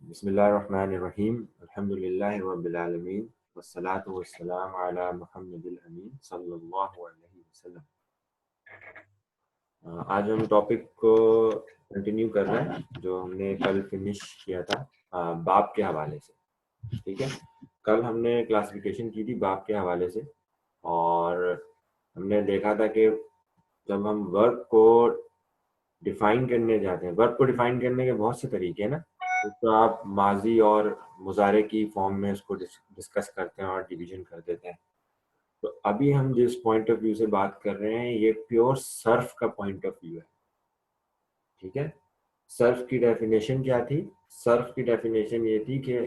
बिस्मिल्लाहिर्रहमानिर्रहीम अल्हम्दुलिल्लाहि रब्बिल आलमीन वस्सलातु वस्सलामु अला मुहम्मदिल अमीन सल्लल्लाहु अलैहि वसल्लम। आज हम टॉपिक को कंटिन्यू कर रहे हैं जो हमने कल फिनिश किया था बाप के हवाले से। ठीक है, कल हमने क्लासिफिकेशन की थी बाप के हवाले से और हमने देखा था कि जब हम वर्ब को डिफाइन करने जाते हैं, वर्ब को डिफाइन करने के बहुत से तरीके हैं ना, तो आप माजी और मुजारे की फॉर्म में उसको डिस्कस करते हैं और डिवीजन कर देते हैं। तो अभी हम जिस पॉइंट ऑफ व्यू से बात कर रहे हैं ये प्योर सर्फ का पॉइंट ऑफ व्यू है। ठीक है, सर्फ की डेफिनेशन क्या थी? सर्फ की डेफिनेशन ये थी कि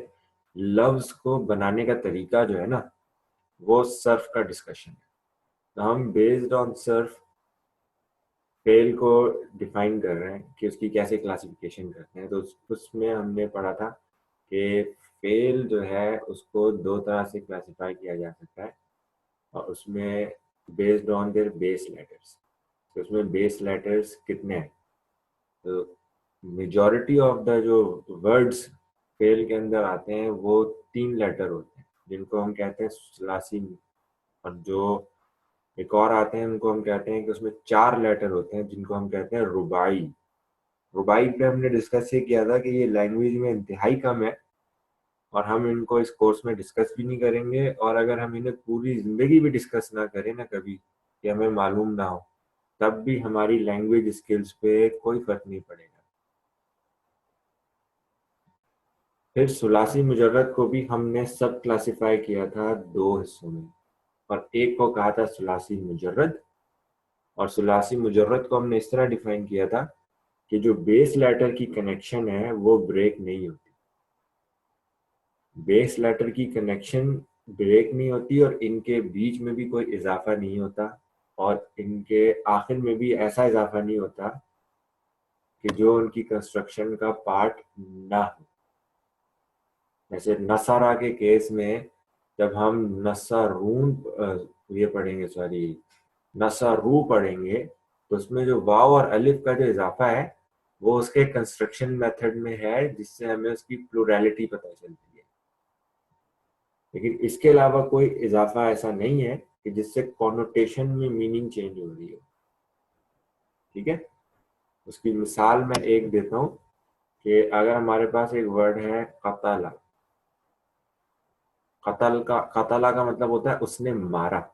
लफ्ज को बनाने का तरीका जो है ना, वो सर्फ का डिस्कशन है। तो हम बेस्ड ऑन सर्फ फेल को डिफाइन कर रहे हैं कि उसकी कैसे क्लासिफिकेशन करते हैं। तो उसमें हमने पढ़ा था कि फेल जो है उसको दो तरह से क्लासिफाई किया जा सकता है और उसमें based on their base letters. तो उसमें बेस लेटर्स कितने हैं? तो मेजॉरिटी ऑफ द जो वर्ड्स फेल के अंदर आते हैं वो 3 लेटर होते हैं जिनको हम कहते हैं सुलासी, और जो एक और आते हैं उनको हम कहते हैं कि उसमें 4 लेटर होते हैं जिनको हम कहते हैं रुबाई। रुबाई पे हमने डिस्कस ये किया था कि ये लैंग्वेज में इंतहाई कम है और हम इनको इस कोर्स में डिस्कस भी नहीं करेंगे, और अगर हम इन्हें पूरी जिंदगी भी डिस्कस ना करें ना कभी, कि हमें मालूम ना हो, तब भी हमारी लैंग्वेज स्किल्स पे कोई फर्क नहीं पड़ेगा। फिर सुलासी मुजर्रद को भी हमने सब क्लासिफाई किया था 2 हिस्सों में, और एक को कहा था सुलासी मुजर्रद, और सुलासी मुजर्रद को हमने इस तरह डिफाइन किया था कि जो बेस लेटर की कनेक्शन है वो ब्रेक नहीं होती। बेस लेटर की कनेक्शन ब्रेक नहीं होती और इनके बीच में भी कोई इजाफा नहीं होता और इनके आखिर में भी ऐसा इजाफा नहीं होता कि जो उनकी कंस्ट्रक्शन का पार्ट ना हो। जैसे नसारा के केस में जब हम नसारून ये पढ़ेंगे, सॉरी नसारू पढ़ेंगे, तो उसमें जो वाव और अलिफ का जो इजाफा है वो उसके कंस्ट्रक्शन मेथड में है जिससे हमें उसकी प्लूरैलिटी पता चलती है। लेकिन इसके अलावा कोई इजाफा ऐसा नहीं है कि जिससे कॉनोटेशन में मीनिंग चेंज हो रही हो। ठीक है, उसकी मिसाल मैं एक देता हूँ कि अगर हमारे पास एक वर्ड है कतला। कतला का मतलब होता है उसने मारा।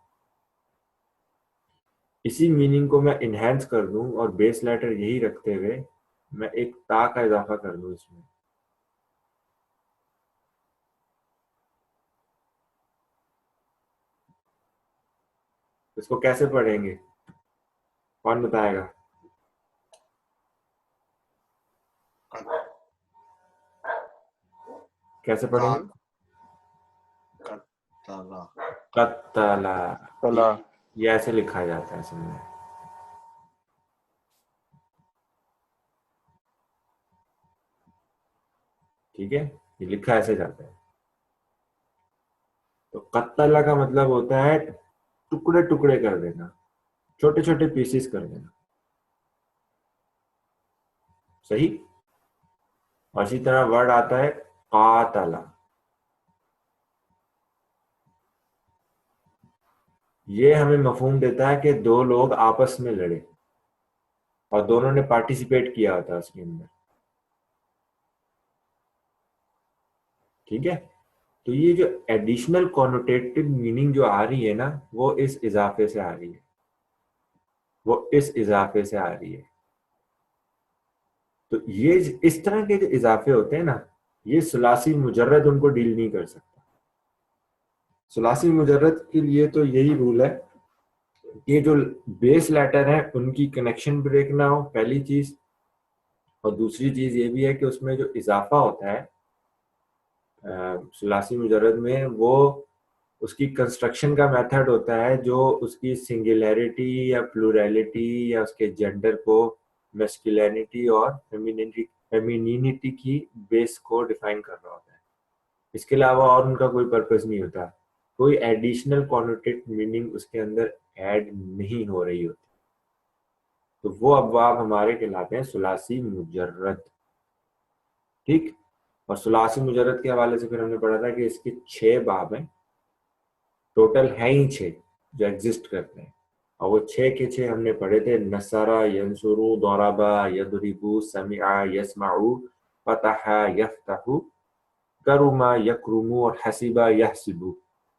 इसी मीनिंग को मैं इनहेंस कर दूं और बेस लेटर यही रखते हुए मैं एक ता का इजाफा कर दूं इसमें, इसको कैसे पढ़ेंगे? कौन बताएगा? कैसे पढ़ेंगे? कतला कतला। कतला ये ऐसे लिखा जाता है असल में। ठीक है, ये लिखा ऐसे जाता है। तो कत्तला का मतलब होता है टुकड़े टुकड़े कर देना, छोटे छोटे पीसेस कर देना। सही। और इसी तरह वर्ड आता है कातला। ये हमें मफहूम देता है कि दो लोग आपस में लड़े और दोनों ने पार्टिसिपेट किया होता उसके अंदर। ठीक है, तो ये जो एडिशनल कॉनोटेटिव मीनिंग जो आ रही है ना, वो इस इजाफे से आ रही है, वो इस इजाफे से आ रही है। तो ये इस तरह के जो इजाफे होते हैं ना, ये सुलासी मुजर्रद उनको डील नहीं कर सकता। सुलासी मुजर्रद के लिए तो यही रूल है कि जो बेस लेटर है उनकी कनेक्शन ब्रेक ना हो, पहली चीज। और दूसरी चीज ये भी है कि उसमें जो इजाफा होता है सुलासी मुजर्रद में, वो उसकी कंस्ट्रक्शन का मेथड होता है जो उसकी सिंगुलैरिटी या प्लूरैलिटी या उसके जेंडर को, मैस्कुलिनिटी और फेमिनिटी की बेस को डिफाइन कर रहा होता है। इसके अलावा और उनका कोई पर्पस नहीं होता, कोई एडिशनल कॉनोटेट मीनिंग उसके अंदर ऐड नहीं हो रही होती। तो वो अबवाब हमारे कहलाते हैं सुलासी मुजर्रद। ठीक। और सुलासी मुजर्रद के हवाले से फिर हमने पढ़ा था कि इसके 6 बाब हैं, टोटल हैं ही 6 जो एग्जिस्ट करते हैं। और वो 6 के 6 हमने पढ़े थे, नसरा, यंसुरु, दौराबा, यदरिबु, समिआ, यस्माउ, फतहा, यफ्तहु, करुमा, यकरुमु और हसीबा, यहसिबु।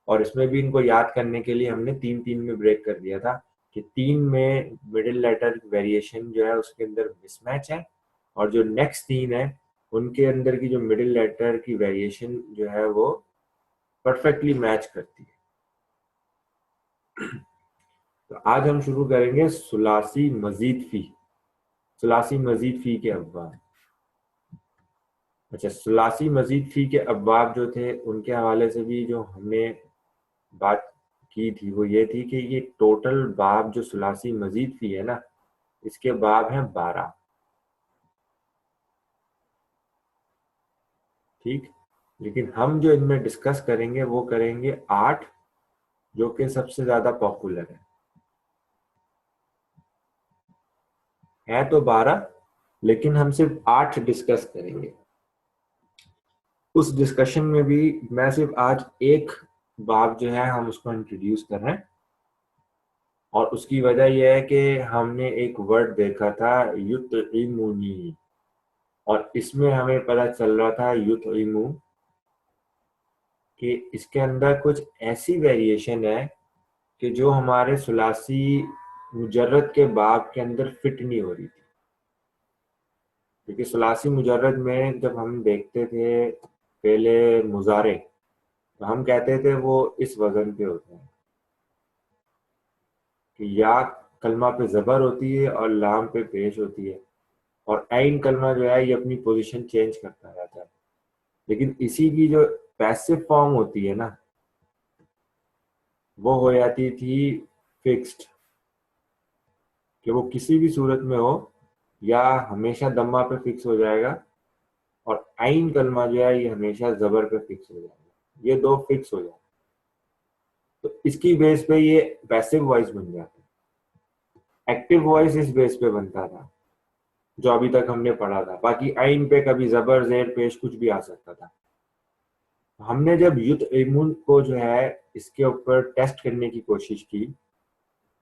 और इसमें भी इनको याद करने के लिए हमने 3-3 में ब्रेक कर दिया था कि 3 में मिडिल लेटर वेरिएशन जो है उसके अंदर मिसमैच है, और जो नेक्स्ट 3 है उनके अंदर की जो मिडिल लेटर की वेरिएशन जो है वो परफेक्टली मैच करती है। तो आज हम शुरू करेंगे सुलासी मजीद फी। सुलासी मजीद फी के अब्वाब। अच्छा, सुलासी मजीद फी के अब्वाब जो थे उनके हवाले से भी जो हमने बात की थी वो ये थी कि ये टोटल बाब जो सुलासी मजीद फी है ना, इसके बाब हैं 12। ठीक, लेकिन हम जो इनमें डिस्कस करेंगे वो करेंगे 8, जो कि सबसे ज्यादा पॉपुलर है तो 12, लेकिन हम सिर्फ 8 डिस्कस करेंगे। उस डिस्कशन में भी मैं सिर्फ आज एक बाब जो है हम उसको इंट्रोड्यूस कर रहे हैं, और उसकी वजह यह है कि हमने एक वर्ड देखा था युतइमुनी, और इसमें हमें पता चल रहा था युतइमु कि इसके अंदर कुछ ऐसी वेरिएशन है कि जो हमारे सुलासी मुजर्रद के बाब के अंदर फिट नहीं हो रही थी। क्योंकि सुलासी मुजर्रद में जब हम देखते थे पहले मुजारे, तो हम कहते थे वो इस वजन पे होते हैं कि या कलमा पे जबर होती है और लाम पे पेश होती है, और ऐन कलमा जो है ये अपनी पोजीशन चेंज करता रहता है। लेकिन इसी की जो पैसिव फॉर्म होती है ना, वो हो जाती थी फिक्स्ड, कि वो किसी भी सूरत में हो या हमेशा दम्मा पे फिक्स हो जाएगा, और आइन कलमा जो है ये हमेशा जबर पे फिक्स हो जाएगा। ये दो फिक्स हो जाए तो इसकी बेस पे ये पैसिव वॉइस बन जाता है। एक्टिव वॉइस इस बेस पे बनता था जो अभी तक हमने पढ़ा था। बाकी आइन पे कभी जबर जेर पेश कुछ भी आ सकता था। हमने जब युत इमुन को जो है इसके ऊपर टेस्ट करने की कोशिश की,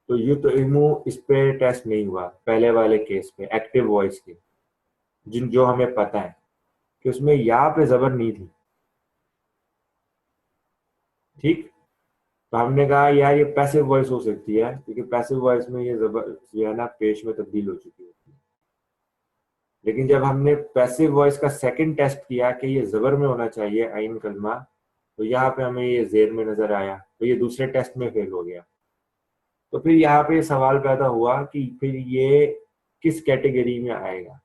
तो युत इमु इस पे टेस्ट नहीं हुआ पहले वाले केस पे एक्टिव वॉइस के, जिन जो हमें पता है कि उसमें या पे जबर नहीं थी। ठीक, तो हमने कहा यार ये पैसिव वॉइस हो सकती है, क्योंकि पैसिव वॉइस में ये जबर जो है ना पेश में तब्दील हो चुकी होती है। लेकिन जब हमने पैसिव वॉइस का सेकंड टेस्ट किया कि ये जबर में होना चाहिए आइन कलमा, तो यहाँ पे हमें ये जेर में नजर आया, तो ये दूसरे टेस्ट में फेल हो गया। तो फिर यहाँ पे सवाल पैदा हुआ कि फिर ये किस कैटेगरी में आएगा,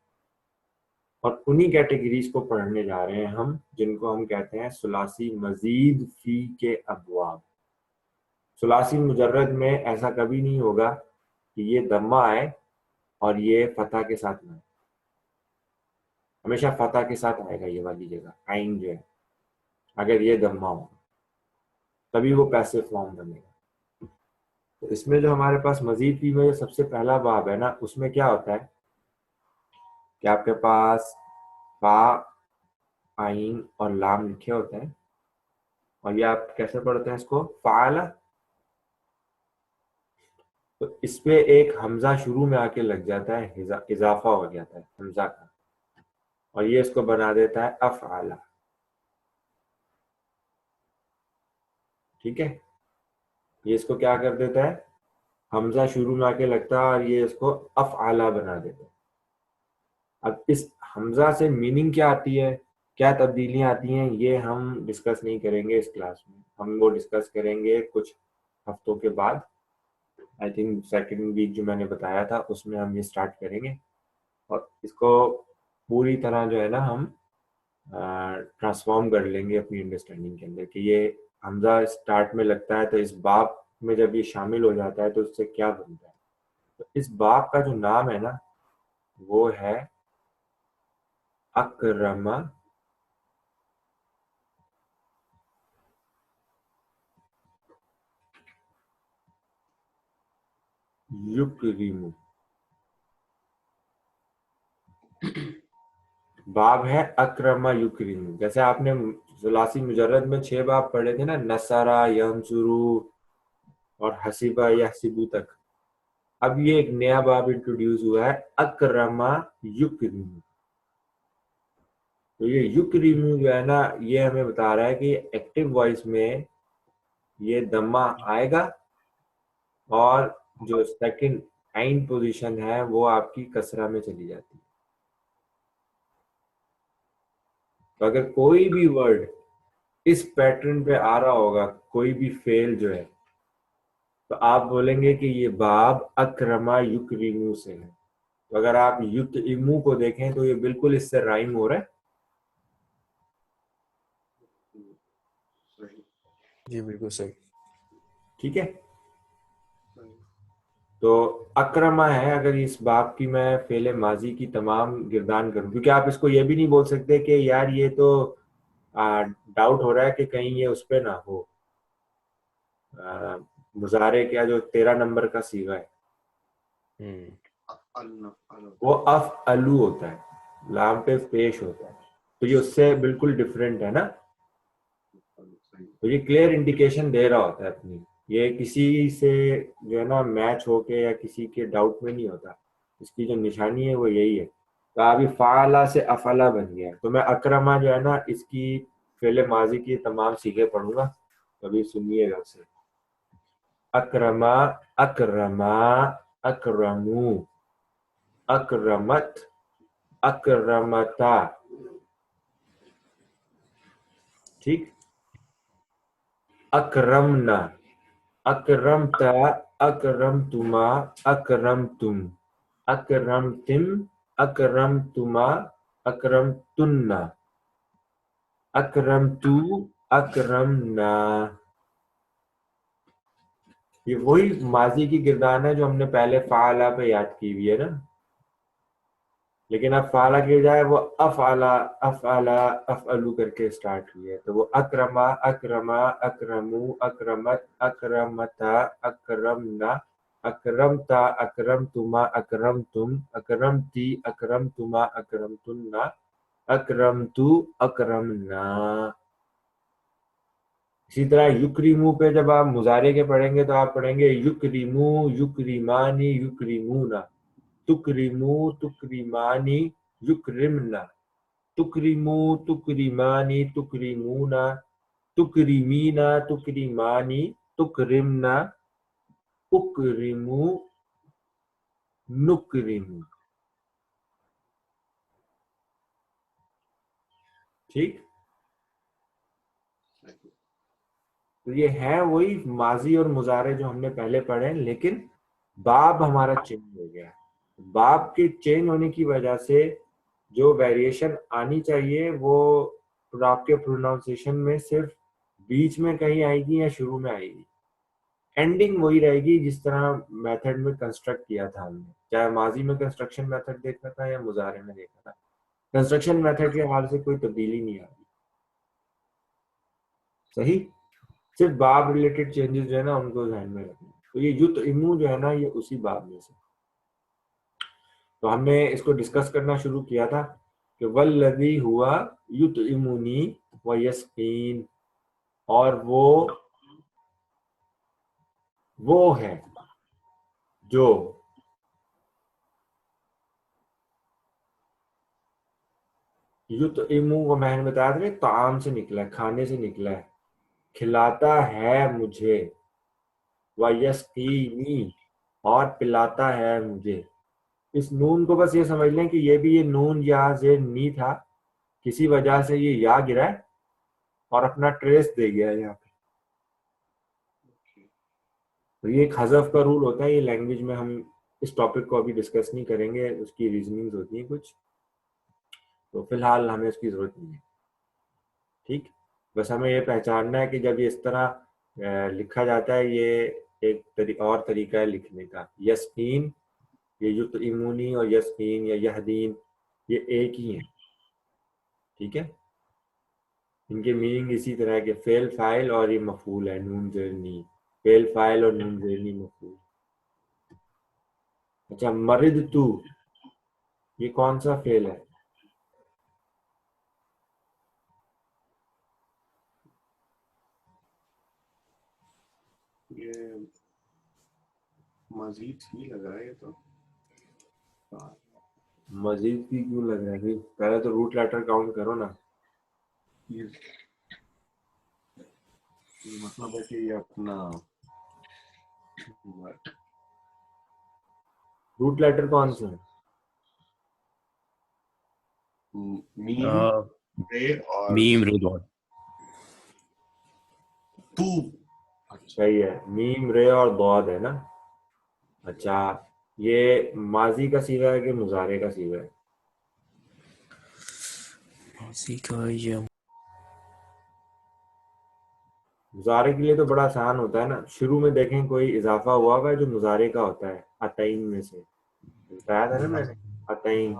और उन्हीं कैटेगरीज को पढ़ने जा रहे हैं हम, जिनको हम कहते हैं सुलासी मजीद फी के अबवाब। सुलासी मुजर्रद में ऐसा कभी नहीं होगा कि ये दम्मा आए और ये फतह के साथ में, हमेशा फतह के साथ आएगा ये वाली जगह आइन जो है, अगर ये दम्मा हो तभी वो पैसिव फॉर्म बनेगा। तो इसमें जो हमारे पास मजीद फी में जो सबसे पहला बाब है ना, उसमें क्या होता है कि आपके पास फा, आइन और लाम लिखे होते हैं, और ये आप कैसे पढ़ते हैं इसको, फाला। तो इस पे एक हमजा शुरू में आके लग जाता है, इजाफा हो जाता है हमजा का, और ये इसको बना देता है अफआला। ठीक है, ये इसको क्या कर देता है, हमजा शुरू में आके लगता है और ये इसको अफआला बना देता है। अब इस हमजा से मीनिंग क्या आती है, क्या तब्दीलियां आती हैं, ये हम डिस्कस नहीं करेंगे इस क्लास में। हम वो डिस्कस करेंगे कुछ हफ्तों के बाद। आई थिंक सेकंड वीक जो मैंने बताया था उसमें हम ये स्टार्ट करेंगे, और इसको पूरी तरह जो है ना हम ट्रांसफॉर्म कर लेंगे अपनी अंडरस्टैंडिंग के अंदर कि ये हमजा स्टार्ट में लगता है तो इस बाप में जब ये शामिल हो जाता है तो उससे क्या बनता है। तो इस बाप का जो नाम है ना वो है अकरमा युकरिमु। बाब है अक्रमा युक्रिम। जैसे आपने जुलासी मुजर्रद में 6 बाब पढ़े थे ना, नसरा, यंसुरु और हसीबा यहसिबु तक। अब ये एक नया बाब इंट्रोड्यूस हुआ है, अक्रमा युक्रिम। तो ये युक्रिम जो है ना, ये हमें बता रहा है कि एक्टिव वॉइस में ये दम्मा आएगा और जो सेकंड आइन पोजीशन है वो आपकी कसरा में चली जाती है। तो अगर कोई भी वर्ड इस पैटर्न पे आ रहा होगा, कोई भी फेल जो है, तो आप बोलेंगे कि ये बाब अक्रमा युक्रिमू से है। तो अगर आप युक्त इमू को देखें तो ये बिल्कुल इससे राइम हो रहा है। जी बिल्कुल सही। ठीक है, तो अक्रमा है। अगर इस बाब की मैं फेले माजी की तमाम गिरदान करूं, क्योंकि आप इसको ये भी नहीं बोल सकते कि यार ये तो डाउट हो रहा है कि कहीं ये उस पे ना हो, मुजारे का जो 13 नंबर का सीगा है वो अफ अलू होता है, लाम पे पेश होता है, तो ये उससे बिल्कुल डिफरेंट है ना। तो ये क्लियर इंडिकेशन दे रहा होता है अपनी, ये किसी से जो है ना मैच होके या किसी के डाउट में नहीं होता। इसकी जो निशानी है वो यही है। तो अभी फाला से अफला बन गया, तो मैं अक्रमा जो है ना इसकी फेले माजी की तमाम सीखे पढ़ूंगा, कभी सुनिएगा उसे। अक्रमा, अक्रमा, अक्रमू, अक्रमत, अक्रमता। ठीक, अक्रमना, अक्रमता, अक्रमतुमा, अक्रमतुम, अक्रमतिम, अक्रमतुमा, अक्रमतुन्ना, अक्रमतु, अक्रमना। ये वही माजी की गिरदान है जो हमने पहले फाला पे याद की हुई है ना, लेकिन अब फाला की बजाय वो अफआला, अफआला, अफअलू करके स्टार्ट हुई है। तो वो अक्रमा, अक्रमा, अक्रमू, अक्रमत, अक्रमता, अक्रमना, अक्रमता, अक्रमतुमा, अक्रमतुम, अक्रमती, अक्रमतुमा, अक्रमतुन्ना, अक्रमतु, अक्रमना। इसी तरह युक्रिमू पे जब आप मुजारे के पढ़ेंगे तो आप पढ़ेंगे युक्रिमू, युक्रिमानी, युक्रिमूना, तुक्रिमू, तुक्रिमानी, युक्रिमना, तुक्रिमू, तुक्रिमानी, तुक्रिमूना, तुक्रिमीना, तुक्रिमानी, तुक्रिमना, उक्रिमू, नुक्रिमू। ठीक, तो ये है वही माजी और मुजारे जो हमने पहले पढ़े हैं, लेकिन बाब हमारा चेंज हो गया। बाब के चेंज होने की वजह से जो वेरिएशन आनी चाहिए वो आपके प्रोनाउंसिएशन में सिर्फ बीच में कहीं आएगी या शुरू में आएगी, एंडिंग वही रहेगी जिस तरह मेथड में कंस्ट्रक्ट किया था हमने, चाहे माजी में कंस्ट्रक्शन मेथड देखा था या मुजारे में देखा था। कंस्ट्रक्शन मेथड के हवाले से कोई तब्दीली नहीं आ रही। सही, सिर्फ बाब रिलेटेड चेंजेस जो है ना उनको ध्यान में रखना। तो ये युत इमू जो है ना ये उसी बाब में से। तो हमने इसको डिस्कस करना शुरू किया था कि वल्लदी हुआ युत इमुनी व यस्कीन, और वो है जो युत इमू को मैंने बताया था, ताम से निकला है, खाने से निकला है, खिलाता है मुझे, व यस्कीनी, और पिलाता है मुझे। इस नून को बस ये समझ लें कि ये भी ये नून या जेर नी था, किसी वजह से ये या गिरा है और अपना ट्रेस दे गया है यहाँ पे। तो ये एक हज़फ का रूल होता है, ये लैंग्वेज में हम इस टॉपिक को अभी डिस्कस नहीं करेंगे, उसकी रीजनिंग होती है कुछ, तो फिलहाल हमें उसकी जरूरत नहीं है। ठीक, बस हमें ये पहचानना है कि जब ये इस तरह लिखा जाता है, ये एक और तरीका है लिखने का। यस्कीन, ये युत इमूनी और यस्कीन या यहदीन ये एक ही है। ठीक है, इनके मीनिंग इसी तरह के फेल फाइल और ये मफूल है, नून जरनी, फेल फाइल और नून जरनी मफूल। अच्छा, मरिद तू, ये कौन सा फेल है? ये मजीद ही लग रहा है ये तो। मजीद भी क्यों लग रहा है भाई? पहले तो रूट लेटर काउंट करो ना। ये मतलब है कि ये अपना रूट लेटर कौन सा है? मीम रे और मीम रे डॉट। तू। अच्छा ही है, मीम रे और दौद है ना। अच्छा, ये माजी का सीगा है कि मुजारे का सीगा है? माजी का ये मुजारे के लिए तो बड़ा आसान होता है ना। शुरू में देखें कोई इजाफा हुआ हुआ है जो मुजारे का होता है, अतईन में से बताया था ना मैंने। अतईन,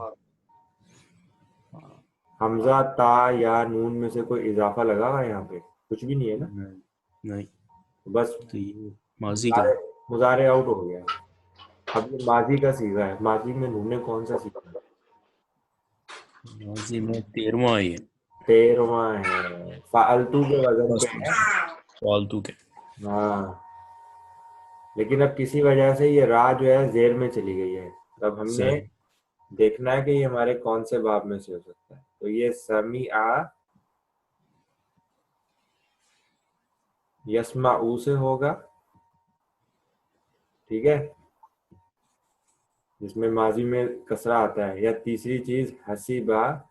हमजा ता या नून में से कोई इजाफा लगा हुआ है यहाँ पे? कुछ भी नहीं है ना। नहीं, बस तो ये माजी का मुजारे, मुजारे आउट हो गया। अब ये माजी का सीगा है। माजी में नून ने कौन सा सीगा है? माजी में 13वां है ये। 13वां है, फालतू के वजन पे है। फालतू के। हाँ, लेकिन अब किसी वजह से ये रा जो है जेर में चली गई है। अब हमने सही। देखना है कि ये हमारे कौन से बाब में से हो सकता है। तो ये समी आ यस्माऊ से होगा, ठीक है, जिसमें माजी में कसरा आता है। या तीसरी चीज हसीबा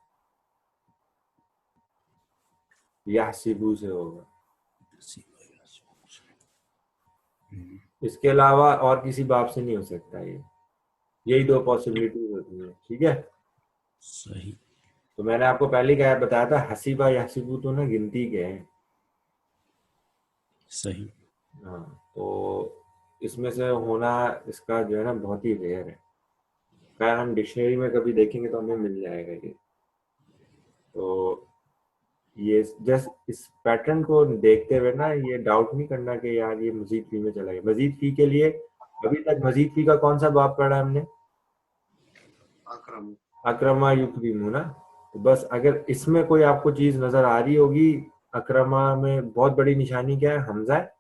यहसिबू से होगा। इसके अलावा और किसी बाब से नहीं हो सकता ये। यही दो पॉसिबिलिटीज होती है, ठीक है। सही। तो मैंने आपको पहले क्या बताया था, हसीबा यहसिबू तो ना गिनती के हैं। सही। हाँ, तो इसमें से होना इसका जो है ना बहुत ही रेयर है। खैर हम डिक्शनरी में कभी देखेंगे तो हमें मिल जाएगा ये। तो ये जस्ट इस पैटर्न को देखते हुए ना ये डाउट नहीं करना कि यार ये मजीद फी में चला गया। मजीद फी के लिए अभी तक मजीद फी का कौन सा बाब पढ़ा है हमने? अकरम। अक्रमा युक्रिमु ना। तो बस अगर इसमें कोई आपको चीज नजर आ रही होगी, अक्रमा में बहुत बड़ी निशानी क्या है? हमजा है,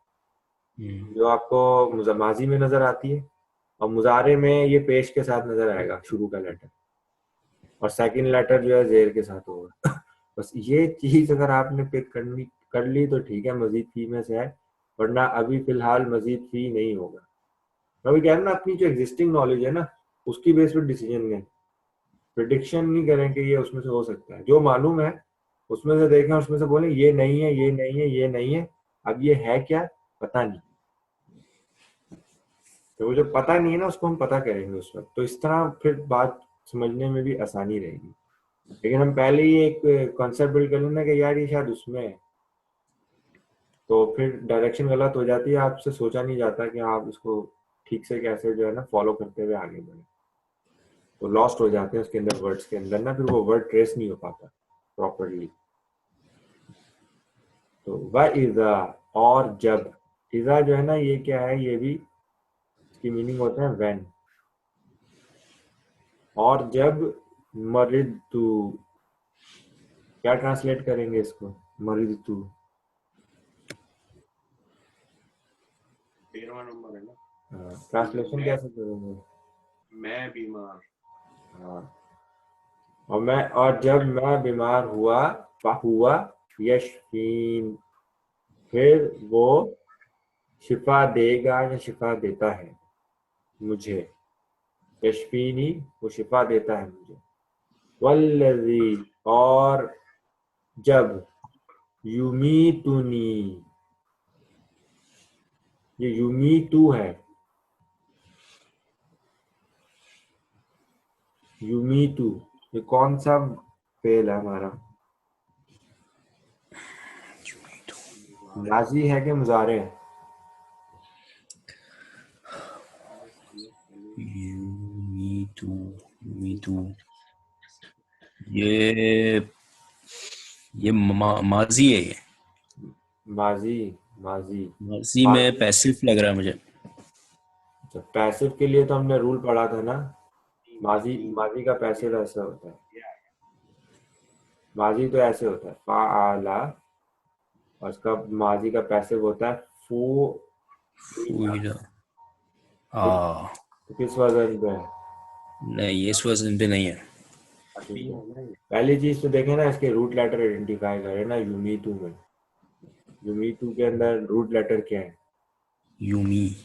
जो आपको माजी में नजर आती है। और मुजारे में ये पेश के साथ नजर आएगा, शुरू का लेटर, और सेकंड लेटर जो है जेर के साथ होगा। बस ये चीज अगर आपने पिक करनी कर ली तो ठीक है, मजीद फी में से है। वरना अभी फिलहाल मजीद फी नहीं होगा। मैं भी कह रहा हूं ना, अपनी जो एग्जिस्टिंग नॉलेज है ना उसकी बेस पर डिसीजन लें। प्रिडिक्शन नहीं करें कि ये उसमें से हो सकता है। जो मालूम है उसमें से देखें, उसमें से बोले ये नहीं है, ये नहीं है, ये नहीं है। अब ये है क्या पता नहीं। तो वो जो पता नहीं है ना उसको हम पता करेंगे उस वक्त। तो इस तरह फिर बात समझने में भी आसानी रहेगी। लेकिन हम पहले ही एक कॉन्सेप्ट बिल्ड कर लेना कि यार ये शायद उसमें है, तो फिर डायरेक्शन गलत हो जाती है। आपसे सोचा नहीं जाता कि आप इसको ठीक से कैसे जो है ना फॉलो करते हुए आगे बढ़े। तो लॉस्ट हो जाते हैं उसके अंदर, वर्ड्स के अंदर ना, फिर वो वर्ड ट्रेस नहीं हो पाता प्रॉपरली। तो वह इज़ा, और जब। इज़ा जो है ना ये क्या है, ये भी इसकी मीनिंग होता है व्हेन। और जब मरिदतु, क्या ट्रांसलेट करेंगे इसको? मरिदतु 13वां नंबर है ना। ट्रांसलेशन कैसे करेंगे? मैं बीमार। हाँ, और जब मैं बीमार हुआ, हुआ यशफीन, फिर वो शिफा देगा या शिफा देता है मुझे। यशफीनी, वो शिफा देता है मुझे। वल्लजी, और जब युमीतुनी, ये युमीतु है। युमीतु ये कौन सा फेल है हमारा? माजी है कि मुजारे है? मी टू ये माजी है। ये माजी, माजी। माजी में पैसिव लग रहा है मुझे। जब पैसिव के लिए तो हमने रूल पढ़ा था ना, माजी, माजी का पैसिव ऐसा होता है। माजी तो ऐसे होता है फाआला, और इसका माजी का पैसिव होता है फू फुइरा तो किस वजन पे है? नहीं, इस वर्जन पे नहीं है। ठीक है, पहली चीज तो देखें ना, इसके रूट लेटर आइडेंटिफाई करें ना। यूमीटू में, यूमीटू के अंदर रूट लेटर क्या है? यूमी,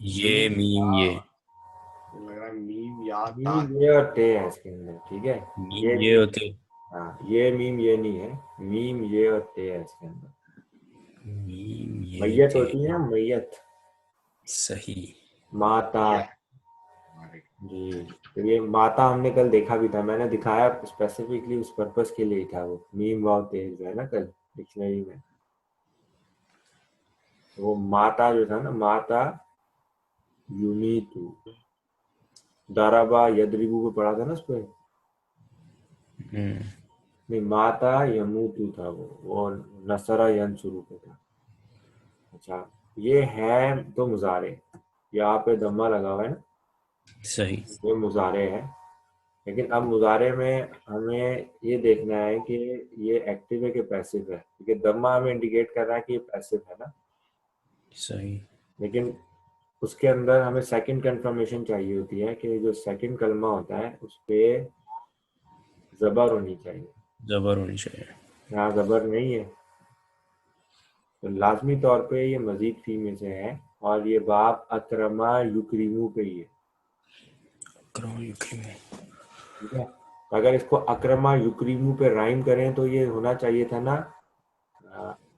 ये मीम ये लग रहा है मीम या ता। मीम ये और ते है इसके अंदर, ठीक है। मीम ये होते, हाँ, ये मीम ये नहीं है, मीम ये और ते है इसके अंदर। मीम ये मैयत थे। होती है ना, मैयत, सही। माता। हमारे जी, तो ये माता हमने कल देखा भी था, मैंने दिखाया स्पेसिफिकली उस पर्पस के लिए ही था। वो मीम वाव तेज जो है ना कल डिक्शनरी में, वो माता जो था ना, माता यूमीतु, दाराबा यदरिबू पे पढ़ा था ना उस पे। हम्म, नहीं, माता यमूतु था वो नसरा यंसुरू पे था। अच्छा, ये है तो मुजारे, यहाँ पे दम्मा लगा हुआ है ना, सही। ये मुजारे है। लेकिन अब मुजारे में हमें ये देखना है कि ये एक्टिव है कि पैसिव है, क्योंकि दम्मा हमें इंडिकेट कर रहा है कि ये पैसिव है ना। सही। लेकिन उसके अंदर हमें सेकंड कंफर्मेशन चाहिए होती है कि जो सेकंड कलमा होता है उस पे जबर होनी चाहिए। जबर होनी चाहिए। यहाँ जबर नहीं है, तो लाजमी तौर पे ये मजीद फी में से है, और ये बाप अकरमा युक्रीमू पे ही है। करो युक्ली में। ठीक है, तो अगर इसको अकरमा युक्रीमू पे राइम करें तो ये होना चाहिए था ना,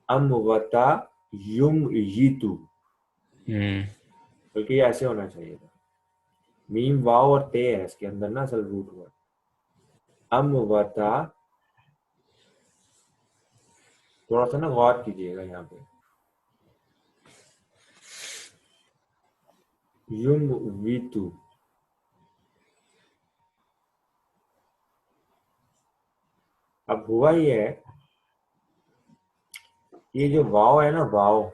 अमवता युम यीतु, हम्म, बल्कि ये ऐसे होना चाहिए था। मीम वाव और ते है इसके अंदर ना, असल रूट हुआ अमवता। थोड़ा सा ना गौर कीजिएगा यहाँ पे, युम वीतु। अब हुआ ये है, ये जो वाव है ना, वाव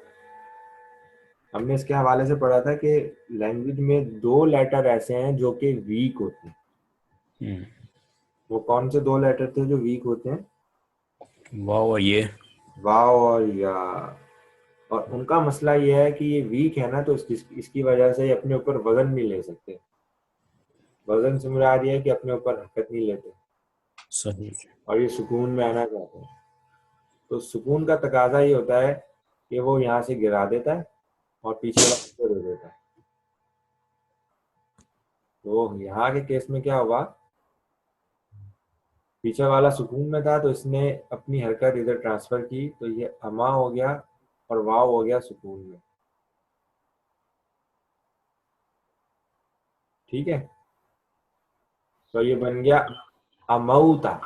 हमने इसके हवाले से पढ़ा था कि लैंग्वेज में दो लेटर ऐसे हैं जो कि वीक होते हैं। हम्म, वो कौन से दो लेटर थे जो वीक होते हैं? वाह ये। वाव और या। और उनका मसला ये है कि ये वीक है ना, तो इसकी वजह से ये अपने ऊपर वजन नहीं ले सकते। वजन से मुराद ये है कि अपने ऊपर हरकत नहीं लेते, सही। और ये सुकून में आना चाहते हैं। तो सुकून का तकाजा ये होता है कि वो यहाँ से गिरा देता है और पीछे वाले को दे देता है। तो यहाँ के केस में क्या हुआ, पीछे वाला सुकून में था तो इसने अपनी हरकत इधर ट्रांसफर की, तो ये अमा हो गया और वाव हो गया सुकून में। ठीक है, तो ये बन गया अमऊता।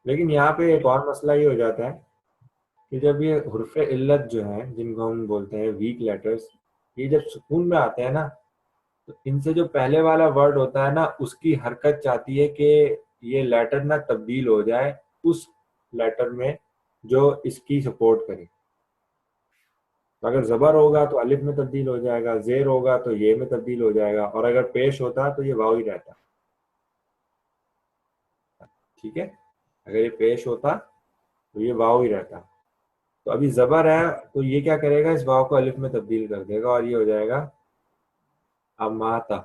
लेकिन यहाँ पे एक और मसला ये हो जाता है कि जब ये हुर्फ इल्लत जो है, जिनको हम बोलते हैं वीक लेटर्स, ये जब सुकून में आते हैं ना, तो इनसे जो पहले वाला वर्ड होता है ना, उसकी हरकत चाहती है कि ये लेटर ना तब्दील हो जाए उस लेटर में जो इसकी सपोर्ट करे। तो अगर जबर होगा तो अलिफ में तब्दील हो जाएगा, जेर होगा तो ये में तब्दील हो जाएगा, और अगर पेश होता तो ये वाव ही रहता। ठीक है, अगर ये पेश होता तो ये वाव ही रहता। तो अभी जबर है तो ये क्या करेगा, इस वाव को अलिफ में तब्दील कर देगा और ये हो जाएगा अमाता।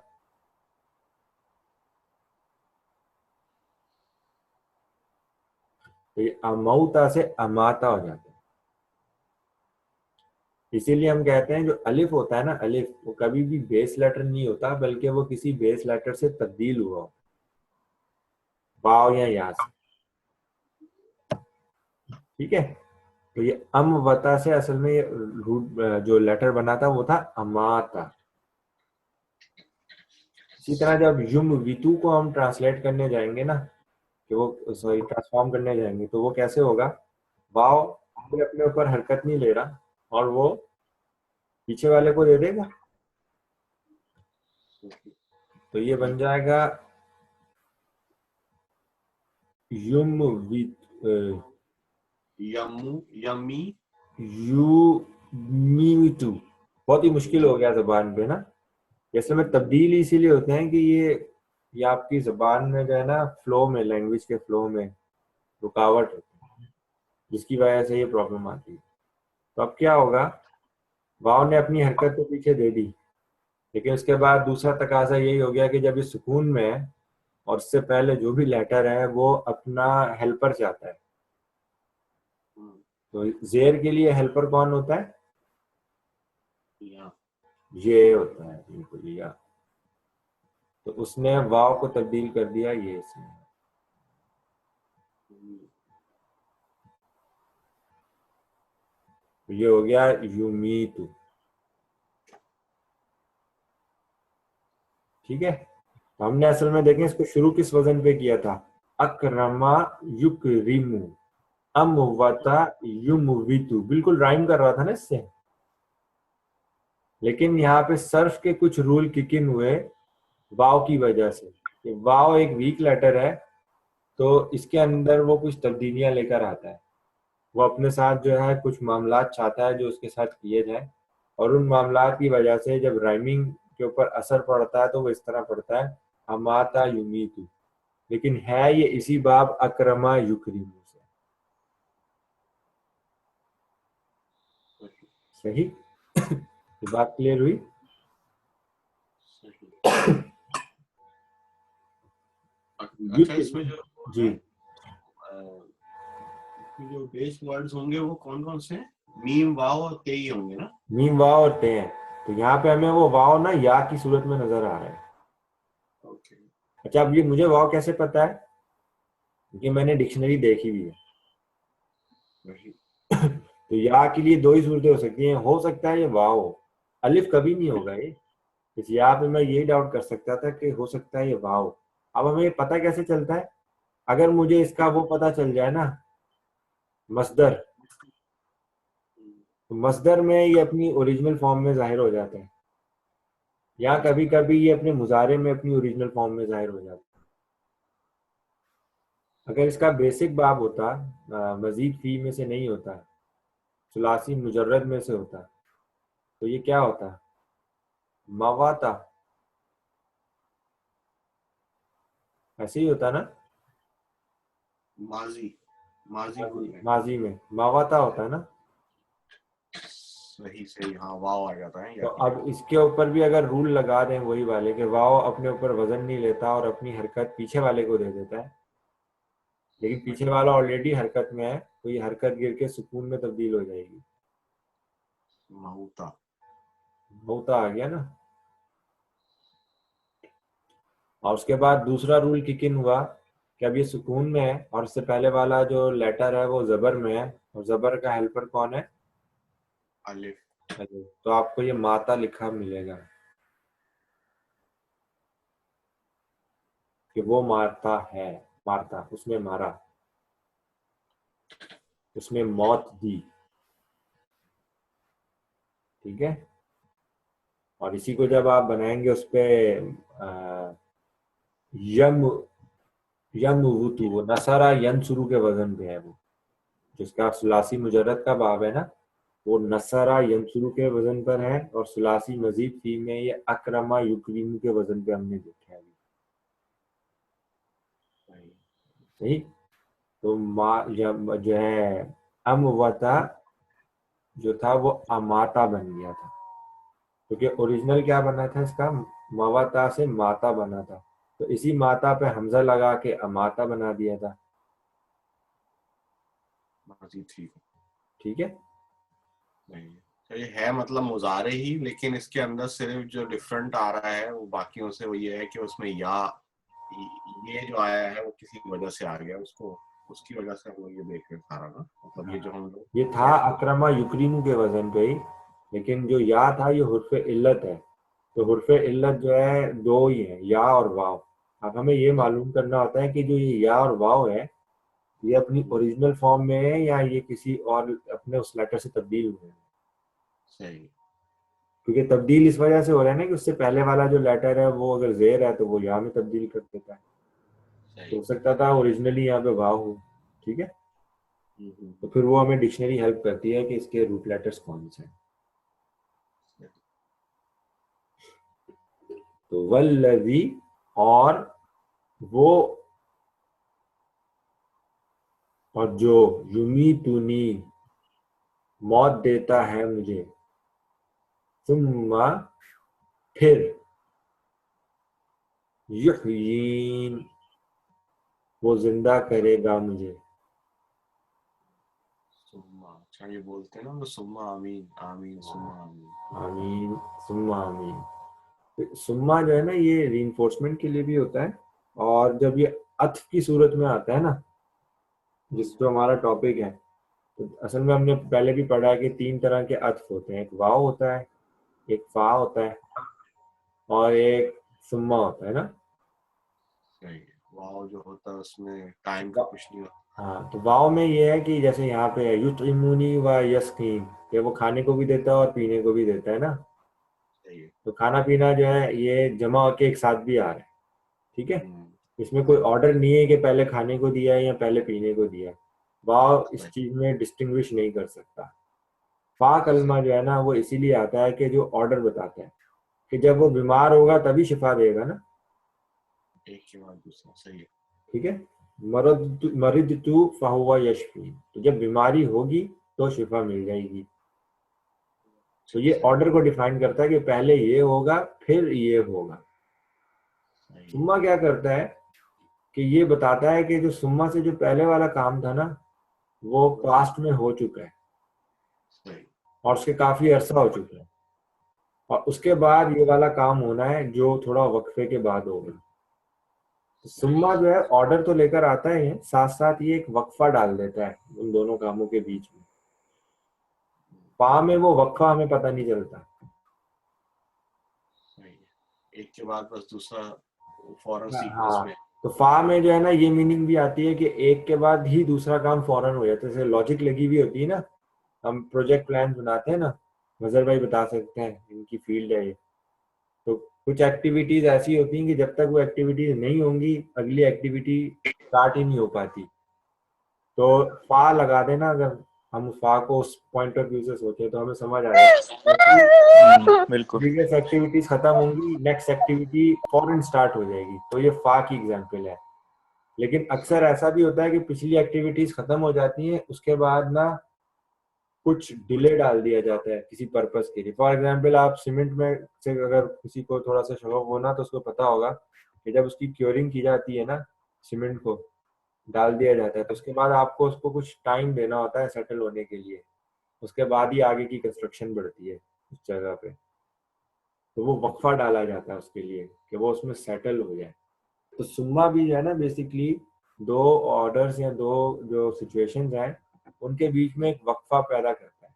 तो ये अमौता से अमाता हो जाता है। इसीलिए हम कहते हैं जो अलिफ होता है ना, अलिफ वो कभी भी बेस लेटर नहीं होता, बल्कि वो किसी बेस लेटर से तब्दील हुआ हो, वाव या या से। ठीक है, तो ये अम वता से असल में ये रूट जो लेटर बना था वो था अमाता। इसी तरह जब युम वितु को हम ट्रांसलेट करने जाएंगे ना, कि वो सॉरी ट्रांसफॉर्म करने जाएंगे, तो वो कैसे होगा, वाव आगे अपने ऊपर हरकत नहीं ले रहा और वो पीछे वाले को दे देगा, तो ये बन जाएगा युम वित यमू यमी यू मीटू। बहुत ही मुश्किल हो गया जबान पे ना। जैसे में तब्दील इसीलिए होते हैं कि ये आपकी जबान में जो है ना, फ्लो में, लैंग्वेज के फ्लो में रुकावट होती है, जिसकी वजह से ये प्रॉब्लम आती है। तो अब क्या होगा, वाव ने अपनी हरकत तो पीछे दे दी, लेकिन उसके बाद दूसरा तकाजा यही हो गया कि जब ये सुकून में है और इससे पहले जो भी लेटर है वो अपना हेल्पर चाहता है। तो जेर के लिए हेल्पर कौन होता है? या ये होता है, बिल्कुल या। तो उसने वाव को तब्दील कर दिया ये इसमें। ये हो गया युमीतु। ठीक है, तो हमने असल में देखें इसको शुरू किस वजन पे किया था, अकरमा युकरिमु अमवता युमवितु, बिल्कुल राइम कर रहा था ना इससे। लेकिन यहाँ पे सर्फ के कुछ रूल किक इन हुए वाव की वजह से। कि वाव एक वीक लेटर है, तो इसके अंदर वो कुछ तब्दीलियां लेकर आता है। वो अपने साथ जो है कुछ मामलात चाहता है जो उसके साथ किए जाए, और उन मामलात की वजह से जब राइमिंग के ऊपर असर पड़ता है तो वो इस तरह पड़ता है अमाता युमीतु। लेकिन है ये इसी बाब अक्रमा युक्रिमु से। सही। ये बात क्लियर हुई? अच्छा, इसमें जो जी, जो बेस वर्ड्स होंगे वो कौन कौन से हैं? मीम वाव और ते ही होंगे ना? मीम वाव और ते हैं। तो यहाँ पे हमें वो वाव ना या की सूरत में नजर आ रहा है। ओके। अच्छा, अब ये मुझे वाव कैसे पता है? क्योंकि मैंने डिक्शनरी देखी हुई है। तो या के लिए दो ही सूरतें हो सकती हैं, हो सकता है ये वाव हो, अलिफ कभी नहीं होगा ये। इस या पे मैं यही डाउट कर सकता था कि हो सकता है ये वाव। अब हमें ये पता कैसे चलता है? अगर मुझे इसका वो पता चल जाए ना, मसदर, तो मसदर में ये अपनी ओरिजिनल फॉर्म में जाहिर हो जाता है, या कभी कभी ये अपने मुजारे में अपनी ओरिजिनल फॉर्म में जाहिर हो जाता है। अगर इसका बेसिक बाब होता, मजीद फी में से नहीं होता, सुलासी मुजर्रद में से होता, तो ये क्या होता? मवाता। ऐसे ही होता ना, माजी माजी माजी में मवाता होता है ना। सही सही, हाँ वाव आ जाता है तो या अब इसके ऊपर भी अगर रूल लगा दें वही वाले कि वाव अपने ऊपर वजन नहीं लेता और अपनी हरकत पीछे वाले को दे देता है, लेकिन पीछे वाला ऑलरेडी हरकत में है, तो ये हरकत गिर के सुकून में तब्दील हो जाएगी। माहुता। होता आ गया ना। और उसके बाद दूसरा रूल किक इन हुआ कि अब ये सुकून में है और इससे पहले वाला जो लेटर है वो जबर में है, और जबर का हेल्पर कौन है? अलिफ। तो आपको ये माता लिखा मिलेगा कि वो मारता है, मारता, उसने मारा, उसने मौत दी। ठीक है, और इसी को जब आप बनाएंगे उस पे यम यम वुतु, वो नसारा यंसुरु के वजन पे है वो, जिसका सुलासी मुजर्रद का बाब है ना, वो नसरा यंसुरु के वजन पर है, और सुलासी मजीद फी में ये अक्रमा युक्रीम के वजन पे हमने देखा है। सही। तो जो है अमवता जो था वो अमाता बन गया था, क्योंकि ओरिजिनल क्या बना था इसका, मवाता से माता बना था, तो इसी माता पे हमजा लगा के अमाता बना दिया था। माजी ठीक ठीक है, नहीं, तो ये है मतलब मुजारे ही, लेकिन इसके अंदर सिर्फ जो डिफरेंट आ रहा है वो बाकियों से वो ये है कि उसमें या ये जो आया है वो किसी वजह से आ गया, उसको उसकी वजह से हम लोग ये देख रहे हैं सारा ना, मतलब ये जो हम लोग ये था अक्रमा युक्रीम के वजन पे ही, लेकिन जो या था ये हुर्फ इल्लत है। तो हुर्फ इल्लत जो है दो ही है, या और वाव। अब हमें ये मालूम करना होता है कि जो ये या और वाव है ये अपनी ओरिजिनल फॉर्म में है या ये किसी और अपने उस लेटर से तब्दील हुए हैं। सही क्योंकि तब्दील इस वजह से हो रहा है ना कि उससे पहले वाला जो लेटर है वो अगर जेर है तो वो या में तब्दील कर देता है, तो हो सकता था ओरिजिनली यहाँ पे वाव हो। ठीक है, तो फिर वो हमें डिक्शनरी हेल्प करती है कि इसके रूट लेटर्स कौन से हैं। तो वल्लजी, और वो, और जो, युमीतुनी, मौत देता है मुझे, सुम्मा फिर, युहयीन वो जिंदा करेगा मुझे। सुम्मा, अच्छा ये बोलते हैं ना वो सुम्मा आमीन, आमीन सुम्मा आमीन। आमीन सुम्मा आमीन। तो सुम्मा जो है ना ये रीइंफोर्समेंट के लिए भी होता है, और जब ये अत्फ की सूरत में आता है ना, जिस जो हमारा टॉपिक है, तो असल में हमने पहले भी पढ़ा है कि 3 तरह के अत्फ होते हैं, एक वाव होता है, एक फा होता है, और एक सुम्मा होता है ना। सही है, वाव जो होता है उसमें टाइम का कुछ नहीं होता। हाँ, तो वाव में ये है कि जैसे यहाँ पे है युतइमुनी व यस्कीन, ये वो खाने को भी देता है और पीने को भी देता है ना। सही है। तो खाना पीना जो है ये जमा होके एक साथ भी आ रहा है, ठीक है। इसमें कोई ऑर्डर नहीं है कि पहले खाने को दिया है या पहले पीने को दिया है। वाव इस सही चीज में डिस्टिंग्विश नहीं कर सकता। फा कलमा जो है ना वो इसीलिए आता है कि जो ऑर्डर बताता है कि जब वो बीमार होगा तभी शिफा देगा ना, एक के बाद दूसरा, सही है। ठीक है। मरिद तू फहुवा यशफी, तो जब बीमारी होगी तो शिफा मिल जाएगी। तो ये सही ऑर्डर को डिफाइन करता है कि पहले ये होगा फिर ये होगा। सही है। सुम्मा क्या करता है कि ये बताता है कि जो सुम्मा से जो पहले वाला काम था ना वो पास्ट में हो चुका है सही। और उसके काफी अरसा हो चुका है, और उसके बाद ये वाला काम होना है जो थोड़ा वक्फे के बाद होगा। तो सुम्मा जो है ऑर्डर तो लेकर आता है, साथ साथ ये एक वक्फा डाल देता है उन दोनों कामों के बीच में। फा में वो वक्फा हमें पता नहीं चलता। सही है, एक के बाद बस दूसरा फौरन सीक्वेंस हाँ, में। तो फा में जो है ना ये मीनिंग भी आती है कि एक के बाद ही दूसरा काम फौरन हो जाता है, जैसे लॉजिक लगी हुई होती है ना, हम प्रोजेक्ट प्लान बनाते हैं ना, मजहर भाई बता सकते हैं, इनकी फील्ड है ये। तो कुछ एक्टिविटीज ऐसी होती हैं कि जब तक वो एक्टिविटीज नहीं होंगी अगली एक्टिविटी स्टार्ट ही नहीं हो पाती। तो फा लगा देना, अगर हम फा को उस पॉइंट ऑफ व्यू से सोचे तो हमें समझ आ जाएगा बिल्कुल। प्रीवियस एक्टिविटीज खत्म होंगी, नेक्स्ट एक्टिविटी फौरन स्टार्ट हो जाएगी। तो ये फा की एग्जांपल है। लेकिन अक्सर ऐसा भी होता है कि पिछली एक्टिविटीज खत्म हो जाती हैं, उसके बाद ना कुछ डिले डाल दिया जाता है किसी पर्पस के लिए। फॉर एग्जाम्पल आप सीमेंट में से अगर किसी को थोड़ा सा शौक होना तो उसको पता होगा कि जब उसकी क्योरिंग की जाती है ना, सीमेंट को डाल दिया जाता है तो उसके बाद आपको उसको कुछ टाइम देना होता है सेटल होने के लिए, उसके बाद ही आगे की कंस्ट्रक्शन बढ़ती है उस जगह पे। तो वो वक्फा डाला जाता है उसके लिए कि वो उसमें सेटल हो जाए। तो सुम्मा भी जो है ना बेसिकली दो ऑर्डर्स या दो जो सिचुएशंस हैं उनके बीच में एक वक्फा पैदा करता है।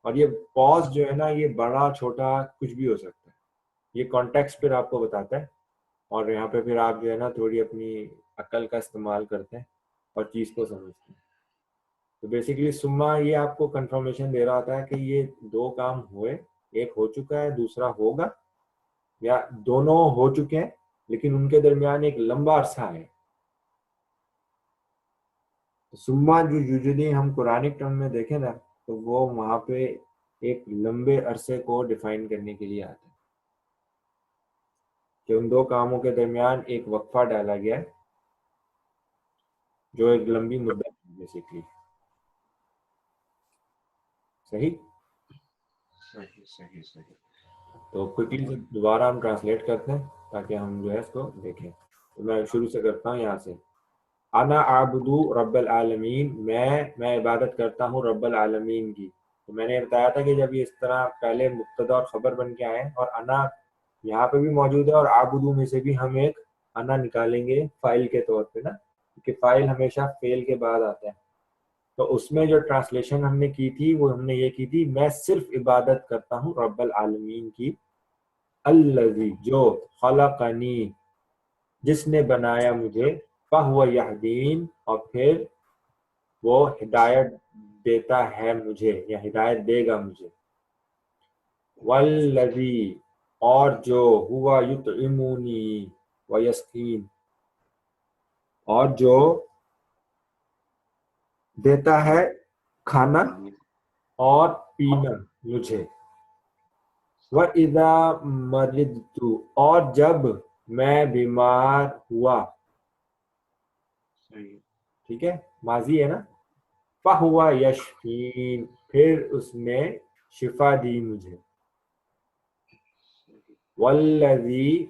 और ये पॉज जो है ना ये बड़ा छोटा कुछ भी हो सकता है, ये कॉन्टेक्स्ट फिर आपको बताता है, और यहाँ पे फिर आप जो है ना थोड़ी अपनी अकल का इस्तेमाल करते हैं और चीज को समझते हैं। तो बेसिकली सुम्मा ये आपको कंफर्मेशन दे रहा होता है कि ये दो काम हुए, एक हो चुका है दूसरा होगा, या दोनों हो चुके हैं लेकिन उनके दरमियान एक लंबा अरसा है। तो सुम्मा जो यूजुअली हम कुरानिक टर्म में देखें ना तो वो वहां पे एक लंबे अरसे को डिफाइन करने के लिए आता है कि उन दो कामों के दरमियान एक वक्फा डाला गया है जो एक लंबी मुद्दत है बेसिकली। सही। सही सही सही। तो क्विकली से दोबारा हम ट्रांसलेट करते हैं ताकि हम जो है इसको देखें। तो मैं शुरू से करता हूँ यहाँ से। अना आबुदू रब्बल आलमीन, मैं इबादत करता हूँ रब्बल आलमीन की। तो मैंने बताया था कि जब ये इस तरह पहले मुब्तदा और खबर बन के आए और अना यहाँ पे भी मौजूद है और आबुदू में से भी हम एक अना निकालेंगे फाइल के तौर पे ना, क्योंकि फाइल हमेशा फेल के बाद आता है। तो उसमें जो ट्रांसलेशन हमने की थी वो हमने ये की थी, मैं सिर्फ इबादत करता हूँ रब्बल आलमीन की, अल्लज़ी जो खलक़नी जिसने बनाया मुझे, फहुव यहदीन और फिर वो हिदायत देता है मुझे या हिदायत देगा मुझे, वल्लज़ी और जो हुआ युतइमुनी व यस्कीन और जो देता है खाना और पीना मुझे, व इदा मरिदतु और जब मैं बीमार हुआ। सही है। ठीक है, माजी है ना। फहुवा यशफीन, फिर उसने शिफा दी मुझे। वल्लज़ी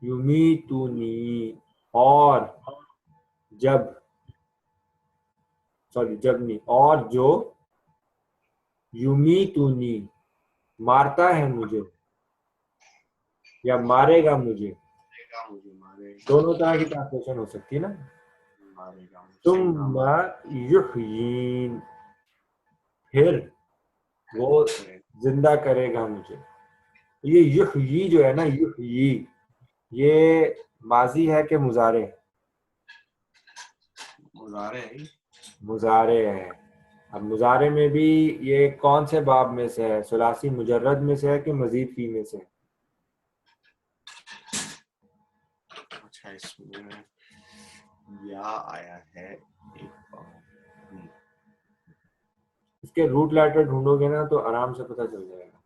युमीतुनी, और जब, सॉरी जब नहीं, और जो युमीतुनी, मारता है मुझे या मारेगा मुझे, मारेगा मुझे, मारेगा, दोनों तरह की ट्रांसलेशन हो सकती है ना। मारेगा मुझे, सही नाम तुम्मा युहयीन, फिर वो जिंदा करेगा मुझे। ये युहयी जो है ना, युहयी, ये माजी है कि मुजारे? मुजारे है। मुजारे है। अब मुजारे में भी ये कौन से बाब में से है? सुलासी मुजर्रद में से है कि मजीद फी में से है? अच्छा, इसमें या आया है एक बार। इसके रूट लेटर ढूंढोगे ना तो आराम से पता चल जाएगा।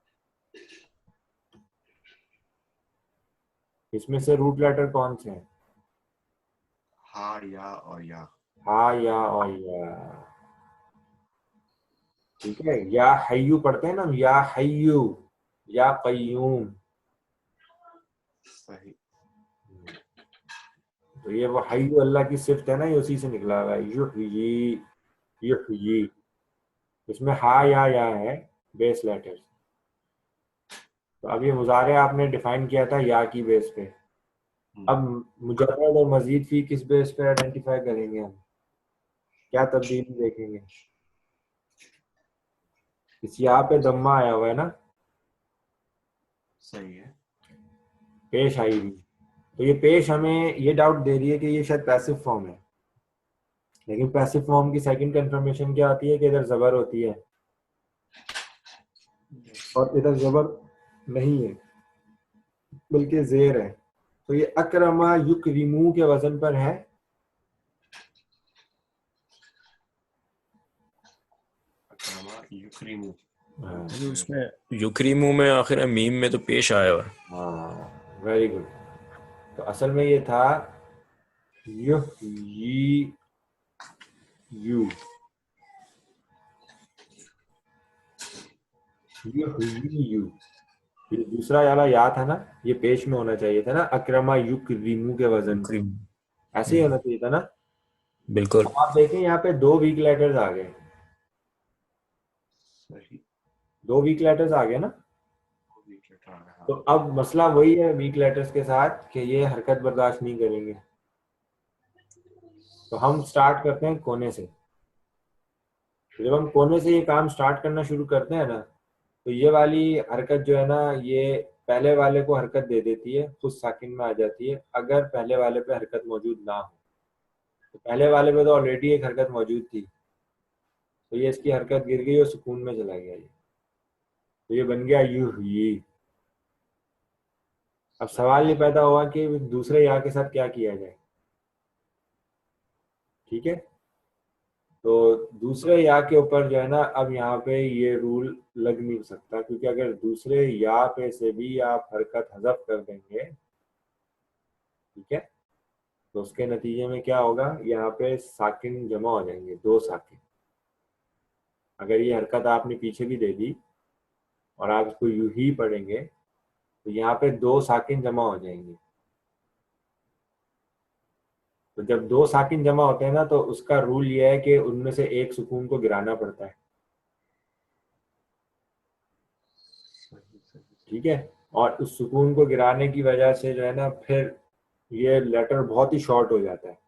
इसमें से रूट लेटर कौन से हैं? हा, या और या। हा, या और या। ठीक है, या हय्यू पढ़ते हैं ना, या हय्यू, या कय्यूम। सही। तो ये वो हय्यू अल्लाह की सिफ्त है ना, ये उसी से निकला हुआ है, युहयी, युहयी। इसमें हा या है बेस लेटर्स। तो अब ये मुजारे आपने डिफाइन किया था या की बेस पे। अब मुजर्रद और मजीद फी किस बेस पे आइडेंटिफाई करेंगे हम? क्या तब्दीली देखेंगे? इस या पे दम्मा आया हुआ है ना, सही है। पेश आई हुई। तो ये पेश हमें ये डाउट दे रही है कि ये शायद पैसिव फॉर्म है, लेकिन पैसिव फॉर्म की सेकंड कंफर्मेशन क्या होती है कि इधर जबर होती है और इधर जबर नहीं है बल्कि जेर है। तो ये अकरमा युकरिमू के वजन पर है। अकरमा युक्रिमु। तो उसमें युक्रीमू में आखिर में मीम में तो पेश आया हुआ है। हाँ, वेरी गुड। तो असल में ये था युहयी यू, युहयी यू। ये दूसरा वाला या था ना, ये पेश में होना चाहिए था ना, अकरमा युकरिमू के वजन पे, युक्रीम। ऐसे ही होना चाहिए था ना। बिल्कुल। अब आप देखें यहाँ पे दो वीक लेटर्स आ गए, सही। दो वीक लेटर्स आ गए ना। हाँ। तो अब मसला वही है वीक लेटर्स के साथ कि ये हरकत बर्दाश्त नहीं करेंगे। तो हम स्टार्ट करते हैं कोने से। तो जब हम कोने से ये काम स्टार्ट करना शुरू करते हैं ना, तो ये वाली हरकत जो है ना, ये पहले वाले को हरकत दे देती है, खुद साकिन में आ जाती है अगर पहले वाले पे हरकत मौजूद ना हो। तो पहले वाले पे तो ऑलरेडी एक हरकत मौजूद थी, तो ये इसकी हरकत गिर गई और सुकून में चला गया ये। तो ये बन गया यू ही। अब सवाल ये पैदा हुआ कि दूसरे या के साथ क्या किया जाए। ठीक है, तो दूसरे या के ऊपर जो है ना, अब यहाँ पे ये रूल लग नहीं सकता, क्योंकि अगर दूसरे या पे से भी आप हरकत हजफ कर देंगे, ठीक है, तो उसके नतीजे में क्या होगा, यहाँ पे साकिन जमा हो जाएंगे, दो साकिन। अगर ये हरकत आपने पीछे भी दे दी और आप इसको यूं ही पढ़ेंगे तो यहाँ पे दो साकिन जमा हो जाएंगे। तो जब दो साकिन जमा होते हैं ना, तो उसका रूल ये है कि उनमें से एक सुकून को गिराना पड़ता है। ठीक है, और उस सुकून को गिराने की वजह से जो है ना, फिर ये लेटर बहुत ही शॉर्ट हो जाता है।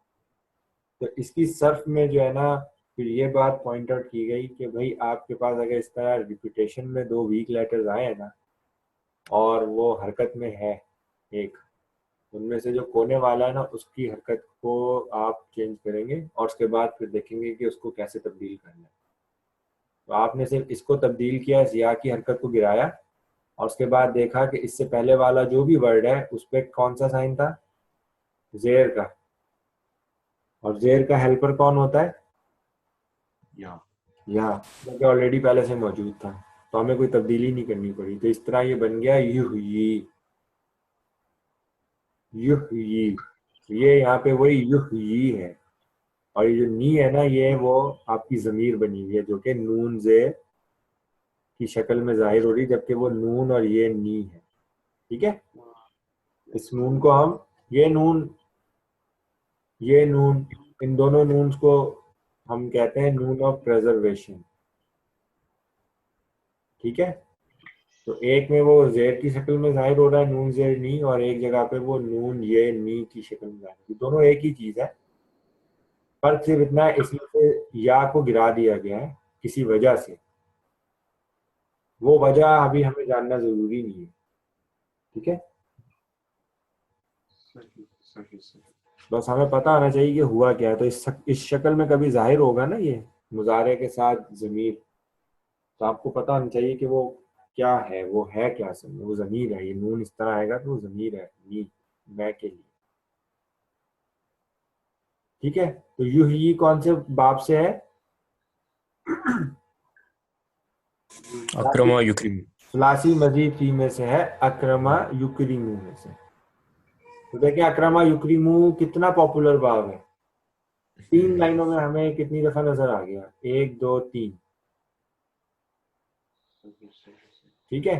तो इसकी सर्फ में जो है ना, फिर ये बात पॉइंट आउट की गई कि भाई आपके पास अगर इस तरह रिपीटेशन में दो वीक लेटर्स आए हैं ना, और वो हरकत में है एक, उनमें से जो कोने वाला है ना, उसकी हरकत को आप चेंज करेंगे और उसके बाद फिर देखेंगे कि उसको कैसे तब्दील करना है। तो आपने सिर्फ इसको तब्दील किया, जिया की हरकत को गिराया, और उसके बाद देखा कि इससे पहले वाला जो भी वर्ड है उस पर कौन सा साइन था, जेर का। और जेर का हेल्पर कौन होता है, या, क्योंकि ऑलरेडी पहले से मौजूद था, तो हमें कोई तब्दीली नहीं करनी पड़ी। तो इस तरह ये बन गया युहयी, युहयी। ये यहाँ पे वही युहयी है। और ये जो नी है ना, ये वो आपकी ज़मीर बनी हुई है जो कि नून जे की शक्ल में जाहिर हो रही है, जबकि वो नून और ये नी है। ठीक है, इस नून को हम ये नून इन दोनों नून्स को हम कहते हैं नून ऑफ प्रेजर्वेशन। ठीक है, तो एक में वो जेर की शक्ल में जाहिर हो रहा है नून जेर नी, और एक जगह पे वो नून ये नी की शक्ल में जाहिर है। दोनों एक ही चीज है, फर्क सिर्फ इतना है इसमें से या को गिरा दिया गया है किसी वजह से। वो वजह अभी हमें जानना जरूरी नहीं है। ठीक है, बस हमें पता होना चाहिए कि हुआ क्या है। तो इस शक्ल में कभी जाहिर होगा ना ये मुजारे के साथ जमीर, तो आपको पता होना चाहिए कि वो क्या है, वो है क्या असल में, वो जमीर है। ये नून इस तरह आएगा तो वो जमीर है, नी मैं के लिए। ठीक है, तो यू कौन से बाब से है? अक्रमा युक्रिम। फलासी मजीद फी में से है, अक्रमा युक्रिमू में से। तो देखिए अक्रमा युक्रिमू कितना पॉपुलर बाब है। 3 लाइनों में हमें कितनी दफा नजर आ गया, 1 2 3। ठीक है,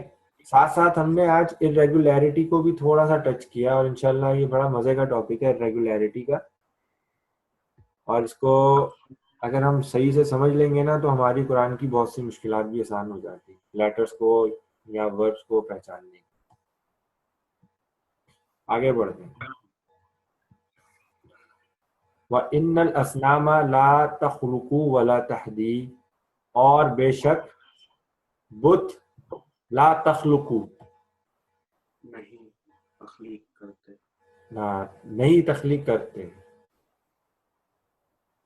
साथ साथ हमने आज इरेगुलरिटी को भी थोड़ा सा टच किया, और इंशाल्लाह ये बड़ा मजे का टॉपिक है इरेगुलरिटी का। और इसको अगर हम सही से समझ लेंगे ना, तो हमारी कुरान की बहुत सी मुश्किलात भी आसान हो जाती है, लेटर्स को या वर्ड्स को पहचानने। आगे बढ़ते हैं। व इन्नल असनामा ला तखलुकु वला तहदी, और बेशक बुत ला तखलुकु नहीं तख्लीक करते, ना नहीं तख्लीक करते,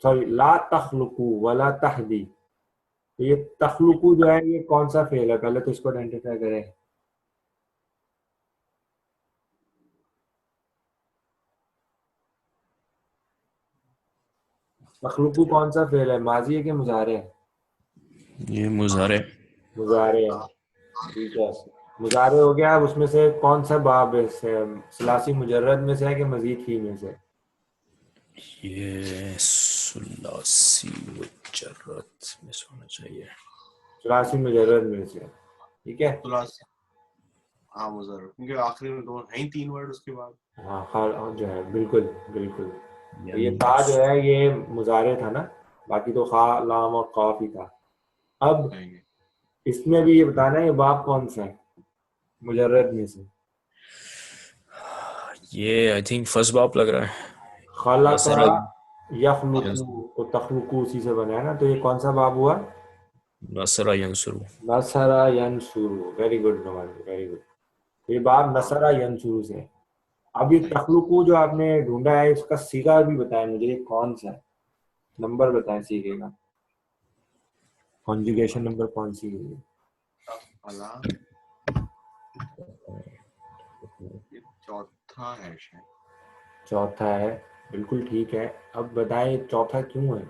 सॉरी ला तखलुकु वला तहदी। तो ये तखलुकु जो है ये कौन सा फेल है, पहले तो इसको आइडेंटिफाई करें। तखलुकु कौन सा फेल है, माजी है कि मुजारे है? ये मुजारे। मुजारे है। ठीक है, मुजारे हो गया। अब उसमें से कौन सा बाब है, सलासी मुजर्रद में से है कि मजीद फी में से? ये सुलासी मुजर्रद में से होना चाहिए। सलासी मुजर्रद में से। ठीक है, हाँ मुजर, क्योंकि आखिरी में दो हैं ही 3 वर्ड उसके बाद। हाँ खाल जो है, बिल्कुल बिल्कुल। तो ये ता यंस। जो है ये मुजारे था ना, बाकी तो खा लाम और काफ ही था। अब इसमें भी ये बताना है ये बाब कौन सा है मुजर्रद में से? ये आई थिंक फर्स्ट बाप लग रहा है। खलका नसरा यखलुकु, तो तखलुकु उसी से बना है ना, तो ये कौन सा बाब हुआ? नसरा यंसुरु। नसरा यंसुरु। Very good Nawaz, very good. ये बाब नसरा यंसुरु से है। अब ये तखलुकु जो आपने ढूंढा है, इसका सीगा भी बताया मुझे, ये कौन सा है? नंबर बताएं सीगे का, कॉन्जुगेशन नंबर कौन सी है? ये चौथा है शायद। चौथा है, बिल्कुल ठीक है। अब बताएं चौथा क्यों है,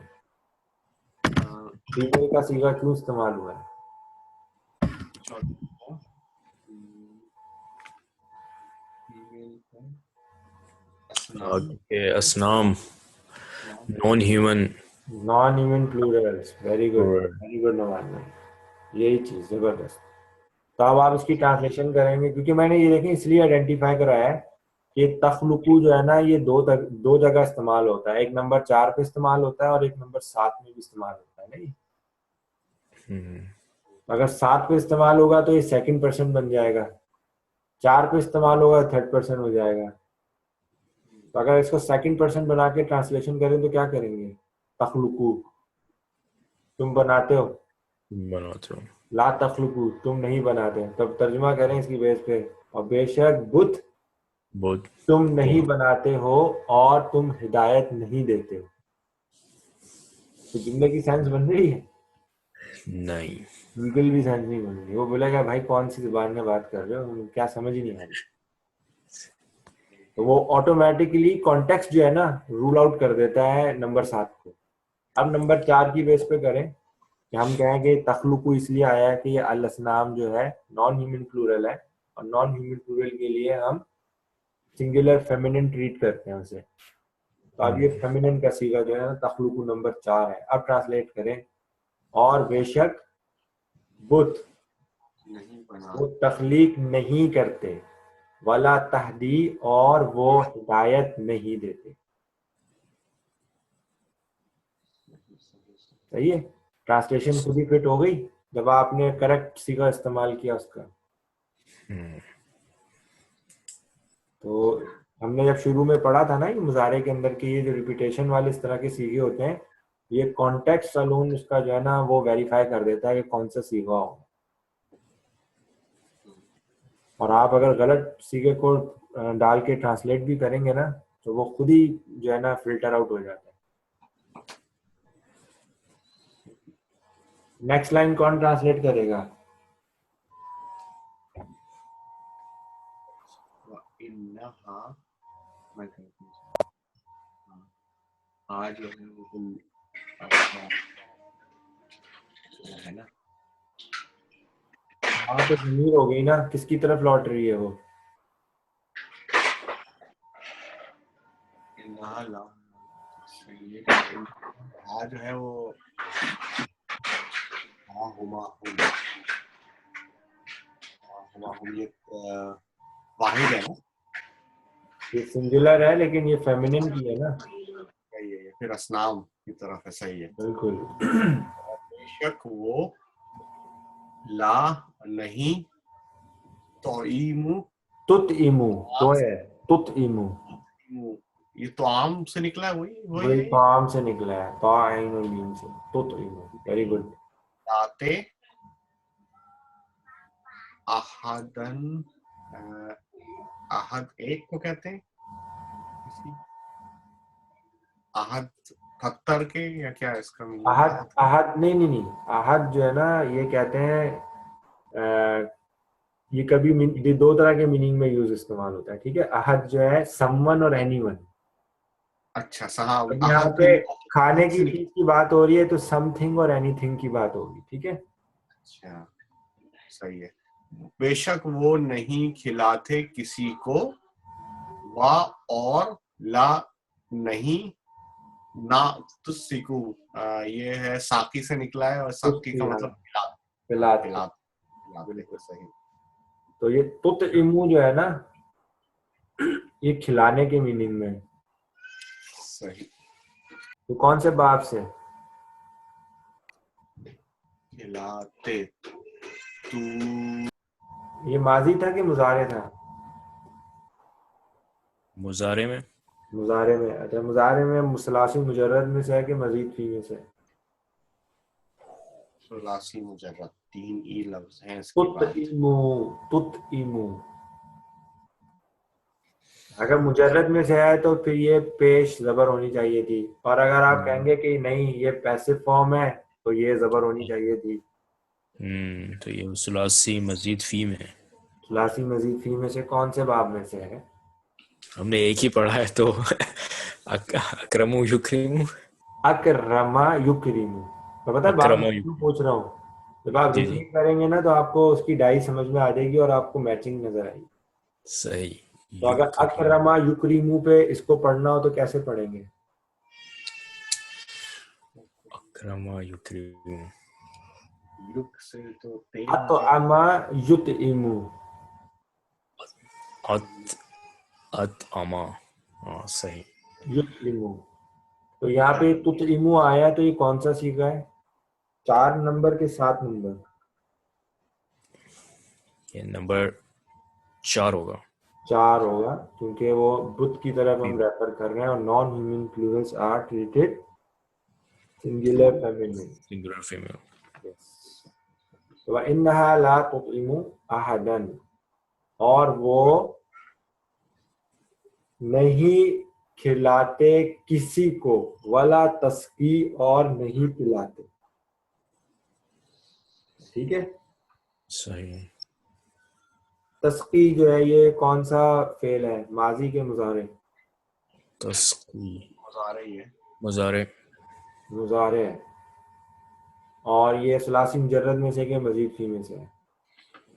फीमेल का सीगा क्यों इस्तेमाल हुआ है? असनाम non human. Non human plurals. Very good Nawaz, यही चीज जबरदस्त। तो अब आप इसकी ट्रांसलेशन करेंगे, क्योंकि मैंने ये देखें इसलिए आइडेंटिफाई कराया है कि तखलुकु जो है ना, ये दो जगह इस्तेमाल होता है। एक नंबर 4 पे इस्तेमाल होता है और एक नंबर 7 में भी इस्तेमाल होता है। नहीं, अगर 7 पे इस्तेमाल होगा तो ये सेकंड पर्सन बन जाएगा, 4 पे इस्तेमाल होगा थर्ड पर्सन हो जाएगा। तो अगर इसको सेकंड पर्सन बना के ट्रांसलेशन करें तो क्या करेंगे? तखलुकु तुम बनाते हो, बनाते हो। ला तखलुकु तुम नहीं बनाते। तब तर्जुमा करें इसकी बेस पे, और बेशक बुत बहुत। तुम नहीं बनाते हो और तुम हिदायत नहीं देते हो। तो जुमले की सेंस बन रही है? नहीं। बिल्कुल भी सेंस नहीं बन रही। वो बोलेगा भाई कौन सी जुबान में बात कर रहे हो, क्या समझ ही नहीं आ रही। तो वो ऑटोमेटिकली कॉन्टेक्स्ट जो है ना रूल आउट कर देता है नंबर 7 को। अब नंबर 4 की बेस पे करें कि हम कहें कि तखलुकु इसलिए आया है कि ये अल असनाम जो है नॉन ह्यूमन प्लूरल है, और नॉन ह्यूमन प्लूरल के लिए हम सिंगुलर फेमिनिन ट्रीट करते हैं उसे। तो तो अब ये फेमिनिन का सीगा जो है ना तखलुकु नंबर 4 है। अब ट्रांसलेट करें, और बेशक बुत नहीं बना वो तख्लीक नहीं करते, वला तहदी और वो हिदायत नहीं देते। सही है, ट्रांसलेशन खुद ही फिट हो गई जब आपने करेक्ट सीगा इस्तेमाल किया उसका। तो हमने जब शुरू में पढ़ा था ना ये मुजारे के अंदर की ये जो रिपीटेशन वाले इस तरह के सीगे होते हैं, ये कॉन्टेक्स्ट अलोन उसका जो है ना वो वेरीफाई कर देता है कि कौन सा सीगा हो। और आप अगर गलत सीगे को डाल के ट्रांसलेट भी करेंगे ना तो वो खुद ही जो है ना फिल्टर आउट हो जाता है। नेक्स्ट लाइन कौन ट्रांसलेट करेगा? इन्नहा मैं करती हूँ। आज जो है वो तुम है ना, हाँ तो जमीर हो गई ना, किसकी तरफ लौट रही है वो? इन्नहा ला सही है। आज जो है वो हुमा हुम ये वाहिद है ना, ये सिंगुलर है लेकिन ये फेमिनिन की है ना। सही है, फिर असनाम की तरफ है, सही है। बिल्कुल। बेशक वो ला नहीं तोईमु, तुत इमू तो है, तुत इमू ये तो आम से निकला है, वही वही है। ताम से निकला है, ताइन और मीम से, तुत इमू। Very good. आते अहदन, अहद एक को कहते हैं किसी, अहद पत्थर के या क्या इसका मीनिंग? अहद, अहद नहीं नहीं नहीं, अहद जो है ना ये कहते हैं ये कभी ये दो तरह के मीनिंग में यूज इस्तेमाल होता है, ठीक है। अहद जो है समवन और एनीवन। अच्छा सहा अब यहाँ अहद पे खाने की से चीज की बात हो रही है तो समथिंग और एनीथिंग की बात होगी, ठीक है। अच्छा सही है। बेशक वो नहीं खिलाते किसी को, वा और ला नहीं ना तुस्सिकु, ये है साकी से निकला है और साकी का मतलब पिलाते, खिलाते, सही। तो ये तुत इमू जो है ना ये खिलाने के मीनिंग में है। सही। तो कौन से बाब से? खिलाते तू, ये माजी था कि मुजारे था? मुजारे में। मुजारे में। अच्छा, मुजारे में मुसलासी मुजर्रद में से है कि मजीद फी में से? सुलासी मुजर्रद, 3 ई लफ्ज हैं इसके तुत बाद। इमू, तुत इमू। अगर मुजर्रद में से है तो फिर ये पेश जबर होनी चाहिए थी, और अगर आप कहेंगे कि नहीं ये पैसिव फॉर्म है तो ये जबर होनी चाहिए थी। तो ये सुलासी मजीद फी में है। सुलासी मजीद फी में से कौन से बाब में से है? हमने एक ही पढ़ा है तो अक्रमु युक्रिमु। अकरमा युकरिमु। तो पता है बात अक्रमा मैं क्यों पूछ रहा हूँ? जब आप जी जी रिपीट करेंगे ना तो आपको उसकी डाई समझ में आ जाएगी और आपको मैचिंग नजर आएगी। सही। तो अगर अकरमा युकरिमु पे इसको पढ़ना हो तो कैसे पढ़ेंगे? अक्रमा युक्रिमु। युक से तो अतअमा युतइमु। अत अत अमा। हाँ सही। युतइमु। तो यहाँ पे तुतइमु आया तो ये कौन सा सीखा है? 4 नंबर के 7 नंबर? ये नंबर 4 होगा। 4 होगा क्योंकि वो बुत की तरफ हम रेफर कर रहे हैं और non human plurals are treated singular feminine. Singular female. तो इन्नहा ला तुतइमु अहदन, और वो नहीं खिलाते किसी को, वला तस्की और नहीं पिलाते, ठीक है। सही। तस्की जो है ये कौन सा फेल है, माजी के मुजारे? तस्की मुजारे ही है। मुजारे। मुजारे है। और ये सुलासी मुजर्रद में से कि मजीद फी में से है?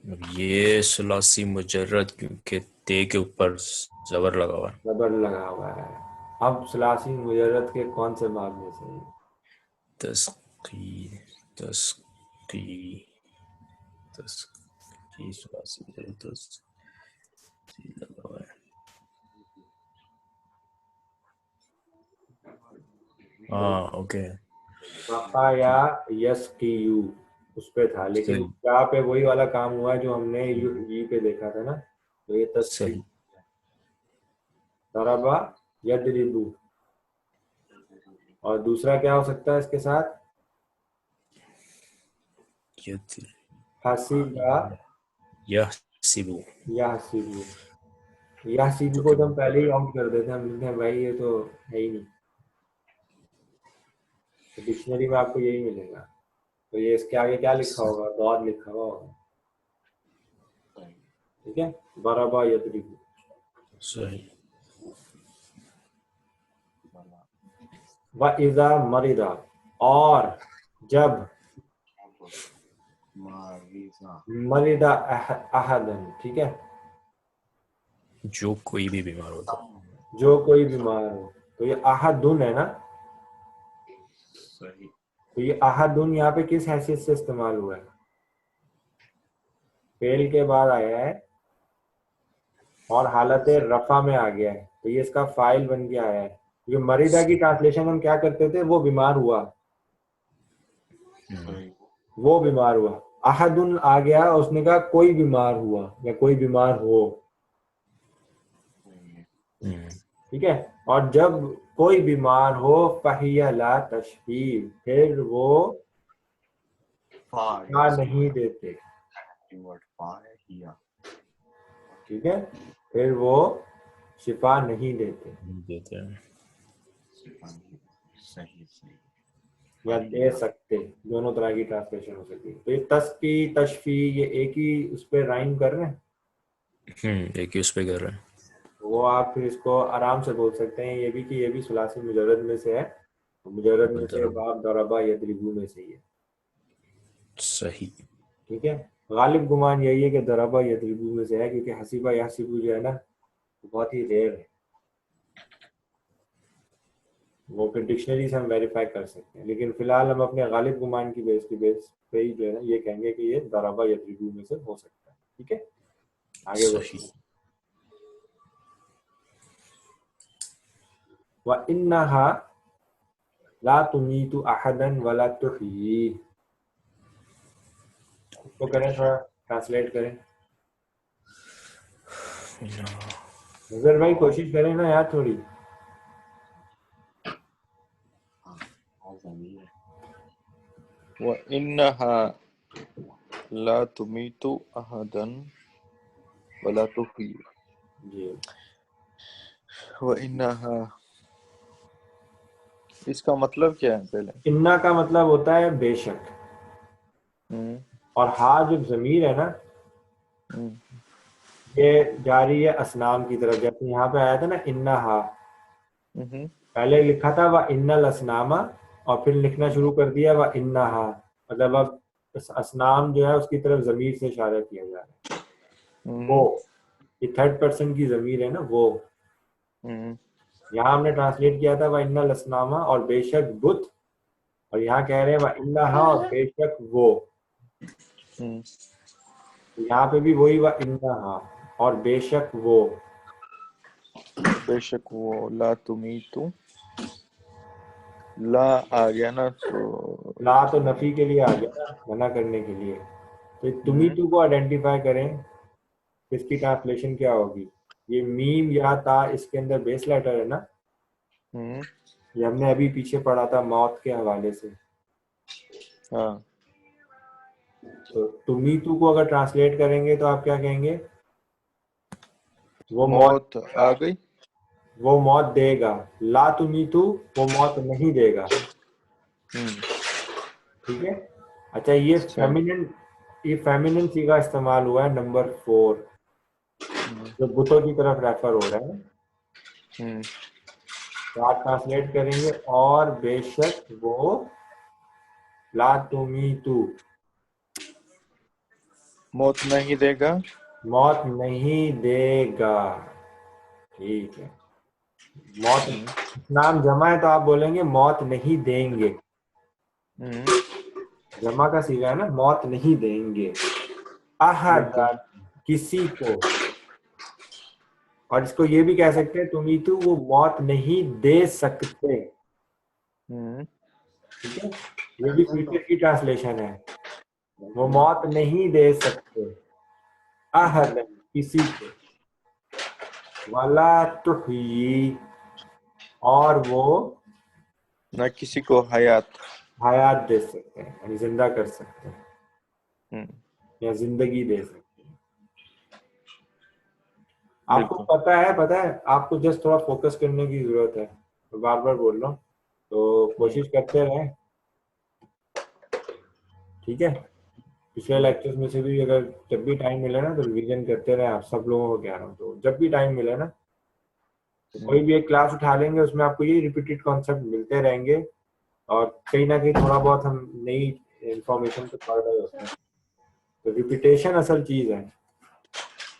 अब ये सुलासी मुजर्रद क्योंकि ते के ऊपर जबर लगा हुआ है। जबर लगा हुआ है। अब सलासी मुजर्रद के कौन से बाब में से है? तस्की तस्की तस्की सुलासी तस्की लगा हुआ है। हाँ ओके वफ़ा या यस्कियू उस पे था, लेकिन सही यहाँ पे वही वाला काम हुआ है जो हमने यू पे देखा था ना, तो ये तस्की सही दरबा यदरिबू। और दूसरा क्या हो सकता है इसके साथ? यदर हसीबा यहसिबु या हसीबू। या हसीबू जो को कि तो हम पहले ही आउट कर देते हैं, हम लिखते हैं भाई ये तो है ही नहीं, तो डिक्शनरी में आपको यही मिलेगा। तो ये इसके आगे क्या लिखा होगा? दौर लिखा हुआ होगा। ठीक है, बराबा यदरिबू। सही व इज़ा मरिदा, और जब मरिदा अहदन, ठीक है, जो कोई भी बीमार होता जो कोई बीमार हो, तो ये अहदुन है ना, सही तो ये अहदुन यहाँ पे किस हैसियत से इस्तेमाल हुआ है? फेल के बाद आया है और हालत रफा में आ गया है, तो ये इसका फाइल बन के आया है। क्योंकि मरीदा की ट्रांसलेशन हम क्या करते थे? वो बीमार हुआ, वो बीमार हुआ। अहदुन आ गया, उसने कहा कोई बीमार हुआ या कोई बीमार हो, ठीक है। और जब कोई बीमार हो फहिया ला तशफी, फिर वो शिफा नहीं देते, ठीक है, फिर वो शिफा नहीं देते देते हैं। सही सही या दे सकते, दोनों तरह की ट्रांसलेशन हो सकती है। तो ये तस्की तशफी ये एक ही उस पर राइम कर रहे हैं, एक ही उस पे कर रहे हैं। वो आप फिर इसको आराम से बोल सकते हैं ये भी कि ये भी सुलासी मुजर्रद में से है, मुजर्रद में से बाब दरबा यदरिबू में से ही है। सही ठीक है, गालिब गुमान यही है कि दरबा यदरिबू में से है, क्योंकि हसीबा यासिबू जो है ना बहुत ही रेयर है, वो फिर डिक्शनरी से हम वेरीफाई कर सकते हैं। लेकिन फिलहाल हम अपने गालिब गुमान की बेस पे ही जो है ना ये कहेंगे कि ये दरबा यदरिबू में से हो सकता है। ठीक है, आगे बढ़ते हैं। व इन्नहा ला तुमीतु अहदन वला तुहयी, इसको करें थोड़ा ट्रांसलेट करें। नजर भाई कोशिश करें ना यार थोड़ी। व इन्नहा ला तुमीतु अहदन वला तुही जी, व इन्नहा इसका मतलब क्या है पहले? इन्ना का मतलब होता है बेशक, और हा जो जमीर है ना ये जारी है असनाम की तरफ। जैसे यहाँ पे आया था ना इन्ना हा, पहले लिखा था व इन्नल असनामा, और फिर लिखना शुरू कर दिया व इन्ना हा, मतलब अब असनाम जो है उसकी तरफ जमीर से इशारा किया जा रहा है। वो ये थर्ड पर्सन की जमीर है ना वो। यहाँ हमने ट्रांसलेट किया था व इन्नल असनामा और बेशक बुत, और यहाँ कह रहे हैं व इन्ना हा और बेशक वो। यहाँ पे भी वही व इन्ना हा और बेशक वो। बेशक वो ला तुमीतु ला आ गया ना, तो ला तो नफी के लिए आ गया ना, मना करने के लिए। तो तुमीतु को आइडेंटिफाई करें, इसकी ट्रांसलेशन क्या होगी? ये मीम या ता इसके अंदर बेस लेटर है ना, ये हमने अभी पीछे पढ़ा था मौत के हवाले से। हाँ तो तुमीतु को अगर ट्रांसलेट करेंगे तो आप क्या कहेंगे? वो मौत आ गई। वो मौत देगा। ला तुमीतु वो मौत नहीं देगा। ठीक है, अच्छा ये फेमिनिन सीगा इस्तेमाल हुआ है नंबर 4, जो बुतों की तरफ रेफर हो रहा है। तो आप ट्रांसलेट करेंगे और बेशक वो ला तुमीतु मौत नहीं देगा। मौत नहीं देगा। ठीक है, मौत नाम जमा है तो आप बोलेंगे मौत नहीं देंगे, जमा का सीगा है ना, मौत नहीं देंगे। अहद किसी को, और इसको ये भी कह सकते हैं तुम तो वो मौत नहीं दे सकते, ठीक है, ये भी फ्यूचर की ट्रांसलेशन है, वो मौत नहीं दे सकते। अहद किसी को, वाला तुही, और वो न किसी को हयात हयात दे सकते हैं, यानी जिंदा कर सकते हैं या जिंदगी दे सकते हैं। आपको पता है आपको जस्ट थोड़ा फोकस करने की जरूरत है, तो बार बार बोल रहा हूँ, तो कोशिश करते रहें, ठीक है। पिछले लेक्चर्स में से भी अगर जब भी टाइम मिले ना तो रिवीजन करते रहे, आप सब लोगों को कह रहा हूँ, तो जब भी टाइम मिले ना तो कोई भी एक क्लास उठा लेंगे, उसमें आपको ये रिपीटेड कॉन्सेप्ट मिलते रहेंगे, और कहीं ना कहीं थोड़ा बहुत हम नई इंफॉर्मेशन तो पढ़ रहे होते हैं, तो रिपीटेशन असल चीज है,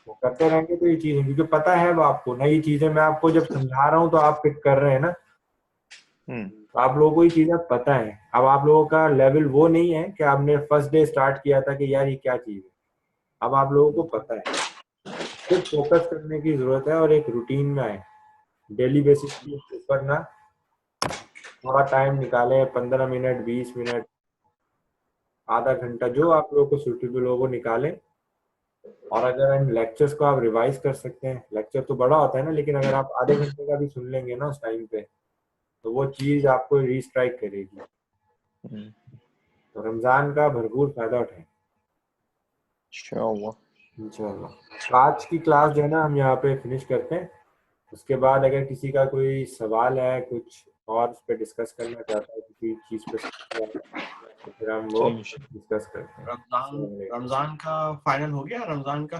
वो करते रहेंगे तो ये चीज है, क्योंकि पता है वो आपको नई चीजें, मैं आपको जब समझा रहा हूँ तो आप पिक कर रहे हैं ना, तो आप लोगों को ये चीजें पता है। अब आप लोगों का लेवल वो नहीं है कि आपने फर्स्ट डे स्टार्ट किया था कि यार ये क्या चीज है, अब आप लोगों को पता है, सिर्फ फोकस करने की जरूरत है और एक रूटीन में आए, डेली बेसिस के ऊपर ना थोड़ा टाइम निकालें, 15 मिनट, 20 मिनट, आधा घंटा, जो आप लोगों को सूटेबल हो वो निकालें। और अगर इन लेक्चर्स को आप रिवाइज कर सकते हैं, लेक्चर तो बड़ा होता है ना, लेकिन अगर आप आधे घंटे का भी सुन लेंगे ना उस टाइम पे, तो वो चीज आपको रीस्ट्राइक करेगी। तो रमजान का भरपूर फायदा उठाएं इंशाल्लाह। तो आज की क्लास जो है ना हम यहाँ पे फिनिश करते हैं, उसके बाद अगर किसी का कोई सवाल है, कुछ और उस पर डिस्कस करना चाहता है किसी चीज पे, तो फिर हम वो डिस्कस करते हैं। रमजान का फाइनल हो गया, रमजान का